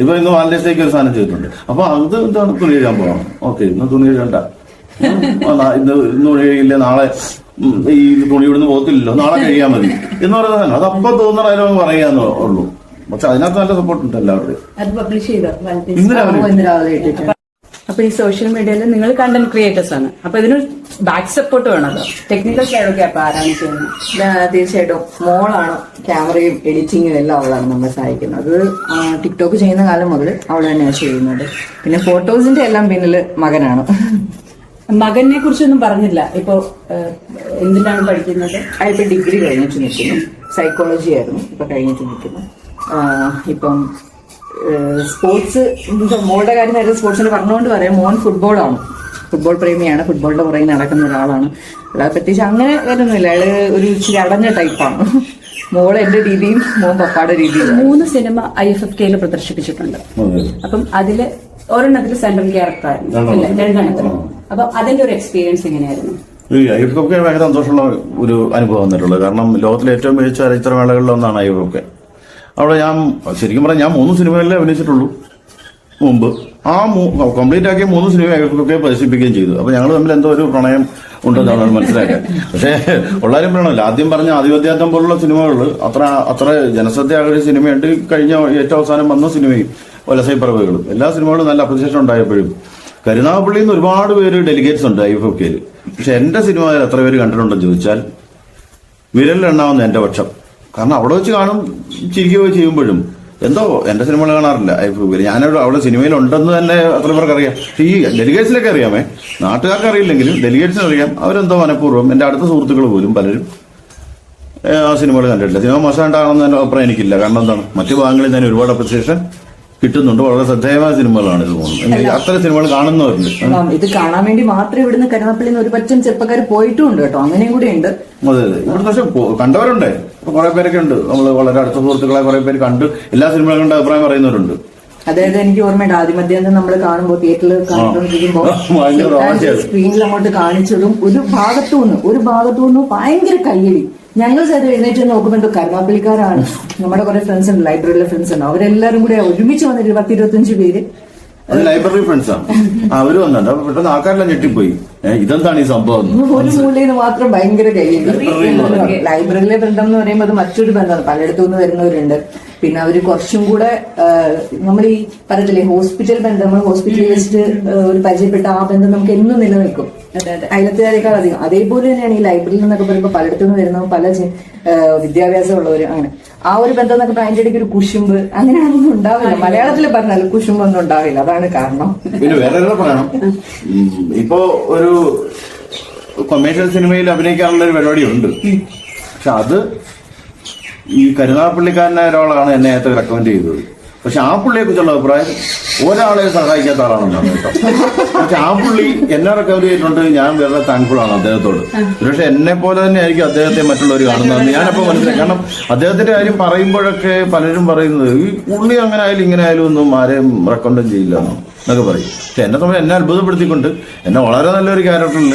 S2: ഇപ്പൊ ഇന്ന് വാലന്റൈൻസ് ഒരു സാധനം ചെയ്തിട്ടുണ്ട്. അപ്പൊ അത് എന്താണ് തുണി കഴുകാൻ പോകണം. ഓക്കെ ഇന്ന് തുണി കഴുകണ്ട, ഇന്ന് തുണി കഴിയില്ല, നാളെ ഈ തുണി ഇവിടുന്ന് പോകത്തില്ലല്ലോ, നാളെ കഴിയാൻ മതി എന്ന് പറയുന്നത് അതപ്പം തോന്നുന്ന ഡയലോഗ് പറയാന്നേ ഉള്ളൂ. പക്ഷെ അതിനകത്ത് നല്ല സപ്പോർട്ട് ഉണ്ട് എല്ലാവരുടെയും.
S1: അത് പബ്ലിഷ് ചെയ്തോ?
S3: ഇന്ന് രാവിലെ ഇട്ടിട്ട്.
S1: അപ്പൊ ഈ സോഷ്യൽ മീഡിയയിൽ നിങ്ങൾ കണ്ടന്റ് ക്രിയേറ്റേഴ്സ് ആണ്. അപ്പൊ ഇതിനൊരു ബാക്ക് സപ്പോർട്ട് വേണമല്ലോ. ടെക്നിക്കൽ സൈഡൊക്കെ അപ്പൊ ആരാണ് ചെയ്യുന്നത്?
S3: തീർച്ചയായിട്ടും മോളാണ് ക്യാമറയും എഡിറ്റിങ്ങും എല്ലാം അവളാണ് നമ്മളെ സഹായിക്കുന്നത്. അത് ടിക്ടോക്ക് ചെയ്യുന്ന കാലം മുതൽ അവൾ തന്നെയാണ് ചെയ്യുന്നത്. പിന്നെ ഫോട്ടോസിന്റെ എല്ലാം പിന്നില് മകനാണ്.
S1: മകനെ കുറിച്ചൊന്നും പറഞ്ഞില്ല. ഇപ്പൊ എന്തിനാണ് പഠിക്കുന്നത്?
S3: ഇപ്പൊ ഡിഗ്രി കഴിഞ്ഞിട്ട് നിൽക്കുന്നു. സൈക്കോളജി ആയിരുന്നു, ഇപ്പൊ കഴിഞ്ഞിട്ട് നിൽക്കുന്നു. ഇപ്പം സ്പോർട്സ് മോളുടെ കാര്യം നേരത്തെ സ്പോർട്സിന് പറഞ്ഞുകൊണ്ട് പറയാം. മോൻ ഫുട്ബോളാണ്, ഫുട്ബോൾ പ്രേമിയാണ്, ഫുട്ബോളിന്റെ പുറകെ നടക്കുന്ന ഒരാളാണ്. അല്ലാതെ പ്രത്യേകിച്ച് അങ്ങനെ വരുന്നില്ല. അയാള് ഒരു ഇച്ചിരി അടഞ്ഞ ടൈപ്പാണ്. മോള് എന്റെ രീതിയും മോൻ പപ്പാടെ രീതിയും.
S1: 3 സിനിമ IFFK പ്രദർശിപ്പിച്ചിട്ടുണ്ട്. അപ്പം അതില് ഒരെണ്ണത്തിൽ സെൻട്രൽ ക്യാരക്ടർ ആയിരുന്നു, 2 അപ്പൊ അതിന്റെ ഒരു എക്സ്പീരിയൻസ് എങ്ങനെയായിരുന്നു?
S2: IFFK ഭയങ്കര സന്തോഷമുള്ള ഒരു അനുഭവം വന്നിട്ടുള്ളത്. കാരണം ലോകത്തിലെ ഏറ്റവും മികച്ച ചലച്ചിത്രമേളകളിൽ ഒന്നാണ് IFFK. അവിടെ ഞാൻ ശരിക്കും പറഞ്ഞാൽ ഞാൻ 3 സിനിമകളിലേ അഭിനയിച്ചിട്ടുള്ളൂ മുമ്പ്. ആ കംപ്ലീറ്റ് ആക്കിയ 3 സിനിമ IFFK പ്രദർശിപ്പിക്കുകയും ചെയ്തു. അപ്പൊ ഞങ്ങൾ തമ്മിൽ എന്തോ ഒരു പ്രണയം ഉണ്ടെന്നാണ് മനസ്സിലാക്കാൻ. പക്ഷേ ഉള്ളാരും പറയണമല്ലോ, ആദ്യം പറഞ്ഞ ആദിവത്യാന്തം പോലുള്ള സിനിമകൾ അത്ര ജനശ്രദ്ധ ആകേണ്ട സിനിമയുണ്ട്. കഴിഞ്ഞ ഏറ്റവും അവസാനം വന്ന സിനിമയും വലസൈപ്പറവുകളും എല്ലാ സിനിമകളും നല്ല അപ്രിസിയേഷൻ ഉണ്ടായപ്പോഴും കരുനാഗപ്പള്ളിയിൽ നിന്ന് ഒരുപാട് പേര് ഡെലിഗേറ്റ്സ് ഉണ്ട് IFFKയിൽ. പക്ഷെ എന്റെ സിനിമയിൽ എത്ര പേര് കണ്ടിട്ടുണ്ടെന്ന് ചോദിച്ചാൽ വിരലിലെണ്ണാവുന്ന എന്റെ പക്ഷം. കാരണം അവിടെ വെച്ച് കാണും ചിരിക്കുകയോ ചെയ്യുമ്പോഴും എന്തോ എന്റെ സിനിമകൾ കാണാറില്ല IFFKയിൽ. ഞാനവിടെ അവിടെ സിനിമയിൽ ഉണ്ടെന്ന് തന്നെ അത്ര പേർക്ക് അറിയാം. പക്ഷേ ഈ ഡെലിഗേറ്റ്സിലൊക്കെ അറിയാമേ, നാട്ടുകാർക്ക് അറിയില്ലെങ്കിലും ഡെലിഗേറ്റ്സിന് അറിയാം. അവരെന്തോ മനഃപൂർവ്വം എന്റെ അടുത്ത സുഹൃത്തുക്കൾ പോലും പലരും ആ സിനിമകൾ കണ്ടിട്ടില്ല. സിനിമ മോശമായിട്ടാണെന്ന് എന്റെ അഭിപ്രായം എനിക്കില്ല. കാരണം എന്താണ്, മറ്റു ഭാഗങ്ങളിൽ തന്നെ ഒരുപാട് അപ്രിസിയേഷൻ കിട്ടുന്നുണ്ട്. വളരെ ശ്രദ്ധേയമായ സിനിമകളാണ് ഇത് തോന്നുന്നത്. അത്തരം സിനിമകൾ കാണുന്നവരുണ്ട്.
S3: ഇത് കാണാൻ വേണ്ടി മാത്രമേ ഇവിടുന്ന് കരുനാഗപ്പള്ളിയിൽ നിന്ന് ഒരു പറ്റം ചെറുപ്പക്കാർ പോയിട്ടും ഉണ്ട് കേട്ടോ. അങ്ങനെയും കൂടെ ഉണ്ട്.
S2: അതെ അതെ ഇവിടെ പക്ഷെ കണ്ടവരുണ്ട്. കുറെ പേരൊക്കെ ഉണ്ട്. നമ്മൾ വളരെ അടുത്ത സുഹൃത്തുക്കളെ കുറെ പേര് കണ്ട് എല്ലാ സിനിമകളും കണ്ട് അഭിപ്രായം പറയുന്നവരുണ്ട്.
S3: അതായത് എനിക്ക് ഓർമ്മയുണ്ട് ആദ്യമധ്യാന്തം നമ്മൾ കാണുമ്പോൾ തിയേറ്ററിൽ കണ്ടുകൊണ്ടിരിക്കുമ്പോൾ സ്ക്രീനിൽ അങ്ങോട്ട് കാണിച്ചതും ഒരു ഭാഗത്തുനിന്ന് ഭയങ്കര കയ്യടി. ഞങ്ങൾ സൈഡ് എഴുന്നേറ്റ് നോക്കുമ്പോൾ എന്തോ കരുനാഗപ്പള്ളിക്കാരാണ്. നമ്മുടെ കുറെ ഫ്രണ്ട്സ് ഉണ്ട്, ലൈബ്രറിയിലെ ഫ്രണ്ട്സ് ഉണ്ട്. അവരെല്ലാരും കൂടെ ഒരുമിച്ച് വന്നിട്ട് 10-25 പേര്.
S2: അത് ലൈബ്രറി ഫ്രണ്ട്സാണ്. അവര് വന്നിട്ടുണ്ട്. അപ്പൊ പെട്ടെന്ന് ആൾക്കാരെല്ലാം ഞെട്ടിപ്പോയി, ഇതെന്താണ് ഈ സംഭവം.
S3: ഒരു മൂലയിൽ മാത്രം ഭയങ്കര കയ്യടി. ലൈബ്രറിയിലെ ബന്ധം എന്ന് പറയുമ്പോൾ അത് മറ്റൊരു ബന്ധമാണ്. പലയിടത്തു നിന്ന് വരുന്നവരുണ്ട്. പിന്നെ അവര് കുറച്ചും കൂടെ നമ്മൾ ഈ പറയത്തില്ലേ ഹോസ്പിറ്റൽ ബന്ധം, നമ്മൾ ഹോസ്പിറ്റലിൽ വെച്ചിട്ട് ഒരു പരിചയപ്പെട്ട ആ ബന്ധം നമുക്ക് എന്നും നിലനിൽക്കും അയലത്തുകാരേക്കാൾ അധികം. അതേപോലെ തന്നെയാണ് ഈ ലൈബ്രറിയിൽ നിന്നൊക്കെ പറയുമ്പോൾ പലയിടത്തു നിന്ന് വരുന്ന പല വിദ്യാഭ്യാസമുള്ളവർ. അങ്ങനെ ആ ഒരു ബന്ധം എന്നൊക്കെ അതിന്റെ ഇടയ്ക്ക് ഒരു കുശുമ്പ് അങ്ങനെയൊന്നും ഉണ്ടാവില്ല. മലയാളത്തിൽ പറഞ്ഞാൽ കുശുമ്പൊന്നും ഉണ്ടാവില്ല. അതാണ് കാരണം.
S2: പിന്നെ വേറെ പറയണം, ഇപ്പോ ഒരു കൊമേഴ്ഷ്യൽ സിനിമയിൽ അഭിനയിക്കാനുള്ള ഒരു പരിപാടിയുണ്ട്. പക്ഷെ അത് ഈ കരുനാഗപ്പള്ളിക്കാരനായ ഒരാളാണ് എന്നെ നേരത്തെ റെക്കമെൻഡ് ചെയ്തത്. പക്ഷെ ആ പുള്ളിയെ കുറിച്ചുള്ള അഭിപ്രായം ഒരാളെ സഹായിക്കാത്ത ആളാണെന്നാണ് കേട്ടോ. പക്ഷെ ആ പുള്ളി എന്നെ റിക്കവറി ചെയ്തിട്ടുണ്ട്. ഞാൻ വളരെ താങ്ക്ഫുൾ ആണ് അദ്ദേഹത്തോട്. പക്ഷെ എന്നെ പോലെ തന്നെ ആയിരിക്കും അദ്ദേഹത്തെ മറ്റുള്ളവർ കാണുന്നതെന്ന് ഞാനപ്പോൾ മനസ്സിലായി. കാരണം അദ്ദേഹത്തിന്റെ കാര്യം പറയുമ്പോഴൊക്കെ പലരും പറയുന്നത് ഈ പുള്ളി അങ്ങനെ ആയാലും ഇങ്ങനെ ആയാലും ഒന്നും ആരെയും റെക്കമെൻഡ് ചെയ്യില്ല എന്നൊക്കെ പറയും. പക്ഷെ എന്നെ സമയം എന്നെ അത്ഭുതപ്പെടുത്തിക്കൊണ്ട് എന്നെ വളരെ നല്ലൊരു ക്യാരക്ടറിൽ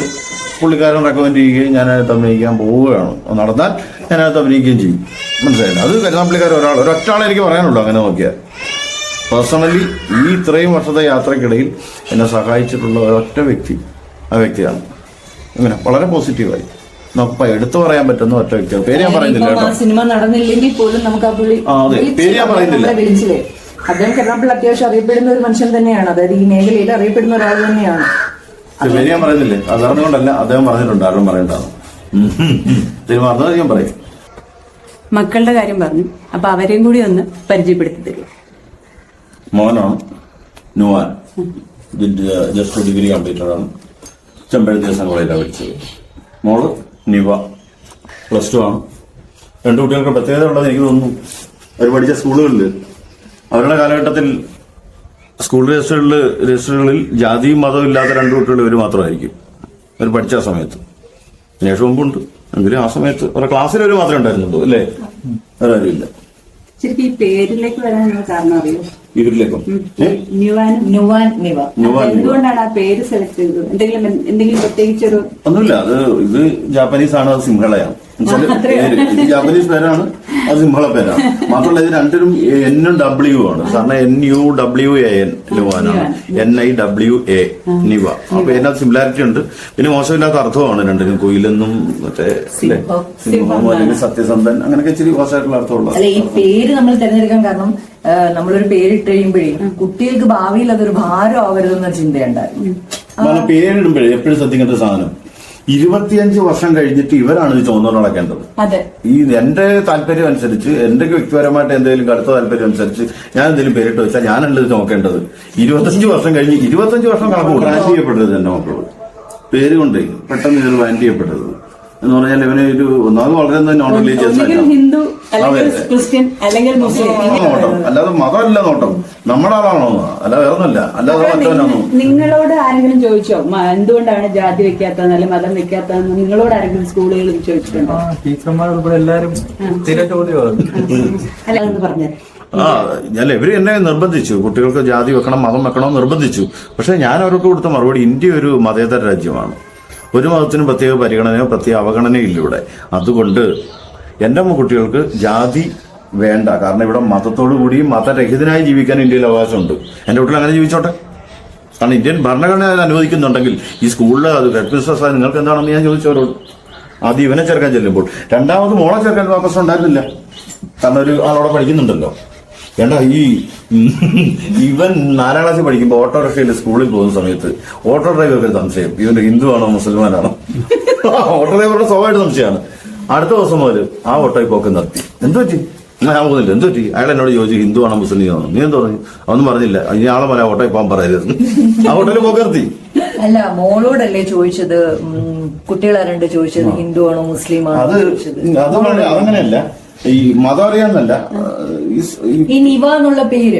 S2: പുള്ളിക്കാരൻ റെക്കമെൻഡ് ചെയ്യുകയും ഞാനത് അഭിനയിക്കാൻ പോവുകയാണ്. നടന്നാൽ ഞാനത് അഭിനയിക്കുകയും ചെയ്യും. മനസ്സിലായില്ല. അത് കരുനാപ്പള്ളിക്കാർ ഒരൊറ്റാളെ എനിക്ക് പറയാനുള്ളൂ. അങ്ങനെ നോക്കിയാൽ പേഴ്സണലി ഈ ഇത്രയും വർഷത്തെ യാത്രക്കിടയിൽ എന്നെ സഹായിച്ചിട്ടുള്ള ഒരൊറ്റ വ്യക്തി ആ വ്യക്തിയാണ്. അങ്ങനെ വളരെ പോസിറ്റീവായി നമുക്ക് എടുത്തു പറയാൻ പറ്റുന്ന ഒറ്റ വ്യക്തിയാണ്. പേര് ഞാൻ പറയുന്നില്ല കേട്ടോ.
S3: സിനിമ നടന്നില്ലെങ്കിൽ പോലും നമുക്ക് ആ പുള്ളി
S2: അതെ, പേര് ഞാൻ പറയുന്നില്ല.
S3: വിളിച്ചില്ലേ, അദ്ദേഹം കരുനാപ്പള്ളി അത്യാവശ്യം അറിയപ്പെടുന്ന ഒരു മനുഷ്യൻ തന്നെയാണ്. അതായത് ഈ മേഖലയിൽ അറിയപ്പെടുന്ന ഒരാൾ തന്നെയാണ്.
S2: പേര് ഞാൻ പറയുന്നില്ലേ, അത് അറിഞ്ഞുകൊണ്ടല്ല, അദ്ദേഹം പറഞ്ഞിട്ടുണ്ട് ആരും പറയണ്ടാണ്. തീരുമാനം ഞാൻ പറയും.
S1: മക്കളുടെ കാര്യം പറഞ്ഞു, അപ്പൊ അവരെയും കൂടി ഒന്ന് പരിചയപ്പെടുത്തി തരും.
S2: മോനാണ് നുവാൻ, ജസ്റ്റ് ഡിഗ്രി കംപ്ലീറ്റഡ് ആണ്. ചെമ്പഴത്തി കോളേജിലാണ് പഠിച്ചത്. മോള് നിവ +2 ആണ്. രണ്ടു കുട്ടികൾക്ക് പ്രത്യേകത ഉള്ളത് എനിക്ക് തോന്നുന്നു, അവർ പഠിച്ച സ്കൂളുകളിൽ അവരുടെ കാലഘട്ടത്തിൽ സ്കൂൾ രജിസ്റ്ററുകളിൽ ജാതിയും മതവും ഇല്ലാത്ത രണ്ടു കുട്ടികൾ ഇവർ മാത്രമായിരിക്കും അവർ പഠിച്ച സമയത്ത്. ശേഷം മുമ്പുണ്ട്, എങ്കിലും ആ സമയത്ത് അവരുടെ ക്ലാസ്സിൽ ഒരു മാത്രമേ ഉണ്ടായിരുന്നുള്ളൂ അല്ലേ, വേറെ ആരുമില്ല.
S1: ശരിക്കും ഈ പേരിലേക്ക് വരാനുള്ള കാരണം അറിയോ?
S2: ഇവരിലേക്കും
S3: നുവാൻ നിവ
S1: എന്തുകൊണ്ടാണ് ആ പേര് സെലക്ട് ചെയ്തത്? എന്തെങ്കിലും പ്രത്യേകിച്ചൊരു
S2: ഒന്നുമില്ല. ഇത് ജാപ്പനീസ് ആണ്, അത് സിംഹളയാണ്. ഇത് ജാപ്പനീസ് പേരാണ്, അത് സിംഹള പേരാണ്. മാത്രമല്ല ഇത് രണ്ടിനും NW ആണ്. കാരണം NUWAN നുവാനാണ്, NIWA നിവ. അപ്പൊ അതിനകത്ത് സിമിലാരിറ്റി ഉണ്ട്. പിന്നെ മോശമില്ലാത്ത അർത്ഥമാണ് രണ്ടിനും. കുയിലെന്നും മറ്റേ സിംഹം അല്ലെങ്കിൽ സത്യസന്ധൻ അങ്ങനെയൊക്കെ ഇച്ചിരി മോശമായിട്ടുള്ള അർത്ഥമുള്ളത്.
S3: അല്ല, ഈ പേര് നമ്മൾ തിരഞ്ഞെടുക്കാൻ കാരണം നമ്മളൊരു പേരിട്ട് കഴിയുമ്പോഴേ കുട്ടികൾക്ക് ഭാവിയിൽ അതൊരു ഭാരം ആവരുതെന്നൊരു ചിന്തയുണ്ടായിരുന്നു.
S2: പേരിടുമ്പോഴേ എപ്പോഴും ശ്രദ്ധിക്കേണ്ട സാധനം, 25 വർഷം കഴിഞ്ഞിട്ട് ഇവരാണ് ഇത് ചുമന്നു നടക്കേണ്ടത്.
S3: അതെ,
S2: ഈ എന്റെ താല്പര്യം അനുസരിച്ച്, എന്റെ വ്യക്തിപരമായിട്ട് എന്തെങ്കിലും കടുത്ത താല്പര്യം അനുസരിച്ച് ഞാൻ എന്തെങ്കിലും പേരിട്ട് വെച്ചാൽ ഞാനല്ല ഇത് നോക്കേണ്ടത്. 25 വർഷം കഴിഞ്ഞ് 25 വർഷം കണക്ക് ബ്രാൻഡ് ചെയ്യപ്പെട്ടത് എന്റെ മക്കളോട് പേര് കൊണ്ട് പെട്ടെന്ന് ഇത് ബ്രാൻഡ് ചെയ്യപ്പെട്ടത് എന്ന് പറഞ്ഞാൽ ഇവന് ഒരു ഒന്നാമത് വളരെ നോൺ റിലീജിയസ്
S1: ഹിന്ദു അല്ലെങ്കിൽ ക്രിസ്ത്യൻ അല്ലെങ്കിൽ മുസ്ലിം
S2: നോട്ടം, അല്ലാതെ മതമല്ല നോട്ടം, നമ്മുടെ ആളാണോ, അല്ല വേറൊന്നുമല്ല, അല്ലാതെ മറ്റവനാണോ.
S1: നിങ്ങളോട് ആരെങ്കിലും ചോദിച്ചോ എന്തുകൊണ്ടാണ് ജാതി വെക്കാത്തതെന്ന് അല്ലെങ്കിൽ മതം വെക്കാത്തതെന്ന് നിങ്ങളോട് ആരെങ്കിലും സ്കൂളുകളിൽ ചോദിച്ചിട്ടുണ്ടോ?
S4: ടീച്ചർമാർ ഉൾപ്പെടെ എല്ലാരും സ്ഥിര ചോദ്യമാണ്.
S1: അല്ല എന്ന് പറഞ്ഞത്
S2: ഞാൻ ഇവര് എന്നെ നിർബന്ധിച്ചു, കുട്ടികൾക്ക് ജാതി വെക്കണം മതം വെക്കണം നിർബന്ധിച്ചു. പക്ഷെ ഞാൻ അവർക്ക് കൊടുത്ത മറുപടി, ഇന്ത്യ ഒരു മതേതര രാജ്യമാണ്. ഒരു മതത്തിനും പ്രത്യേക പരിഗണനയോ പ്രത്യേക അവഗണനയോ ഇല്ല ഇവിടെ. അതുകൊണ്ട് എൻ്റെ കുട്ടികൾക്ക് ജാതി വേണ്ട. കാരണം ഇവിടെ മതത്തോടു കൂടി മതരഹിതനായി ജീവിക്കാൻ ഇന്ത്യയിൽ അവകാശമുണ്ട്. എൻ്റെ കുട്ടികൾ അങ്ങനെ ജീവിച്ചോട്ടെ. കാരണം ഇന്ത്യൻ ഭരണഘടന അത് അനുവദിക്കുന്നുണ്ടെങ്കിൽ ഈ സ്കൂളിൽ അത് ഹെഡ് മിസ്റ്റേഴ്സ് നിങ്ങൾക്ക് എന്താണെന്ന് ഞാൻ ചോദിച്ചവരോട്. ആദ്യം ഇവനെ ചേർക്കാൻ ചെല്ലുമ്പോൾ രണ്ടാമത് മോളെ ചേർക്കാൻ പ്രശ്നം ഉണ്ടായിരുന്നില്ല. കാരണം ഒരു ആളോടെ പഠിക്കുന്നുണ്ടല്ലോ. ഏണ്ടാ ഇവൻ 4ാം ക്ലാസ്സിൽ പഠിക്കുമ്പോൾ ഓട്ടോറിക്ഷയിൽ സ്കൂളിൽ പോകുന്ന സമയത്ത് ഓട്ടോ ഡ്രൈവർക്ക് സംശയം, ഇവന്റെ ഹിന്ദു ആണോ മുസൽമാനാണോ. ഓട്ടോ ഡ്രൈവറുടെ സ്വാഭാവിക സംശയമാണ്. അടുത്ത ദിവസം മുതൽ ആ ഓട്ടോയിൽ പോക്ക് നിർത്തി. എന്തു പറ്റി? ഞാൻ പോകുന്നില്ല. എന്തു പറ്റി? അയാൾ എന്നോട് ചോദിച്ചു ഹിന്ദു ആണോ മുസ്ലിം ആണോ. നീ എന്ത് പറഞ്ഞു? അതൊന്നും പറഞ്ഞില്ല. ഇനി ആളെ പോലെ ഓട്ടോയിൽ പോകാൻ പറയരുത്. ആ ഓട്ടോയിൽ പോക്ക് നിർത്തി.
S3: അല്ല, മോളോടല്ലേ ചോദിച്ചത്? കുട്ടികളാരുണ്ട് ചോദിച്ചത് ഹിന്ദു ആണോ മുസ്ലിം ആണോ ചോദിച്ചത്?
S2: അതങ്ങനെയല്ല, ഈ മതം അറിയാന്നല്ല.
S3: ഈ നിവ എന്നുള്ള പേര്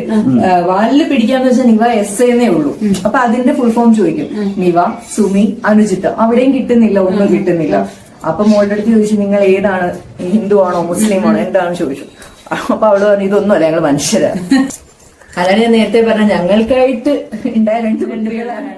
S3: വാലില് പിടിക്കാന്ന് വെച്ചാൽ നിവ എന്നേ ഉള്ളൂ. അപ്പൊ അതിന്റെ ഫുൾ ഫോം ചോദിക്കും. നിവ, സുമി, അനുജിത്ത്. അവിടെയും കിട്ടുന്നില്ല, ഒന്നും കിട്ടുന്നില്ല. അപ്പൊ മോളുടെ അടുത്ത് ചോദിച്ചു നിങ്ങൾ ഏതാണ്, ഹിന്ദു ആണോ മുസ്ലിം ആണോ എന്താണെന്ന് ചോദിച്ചു. അപ്പൊ അവള് പറഞ്ഞു ഇതൊന്നും അല്ല, ഞങ്ങൾ മനുഷ്യരാണ്. അതാണ് ഞാൻ നേരത്തെ പറഞ്ഞ ഞങ്ങൾക്കായിട്ട് ഉണ്ടായ 2 പെൺകുട്ടികളാണ്.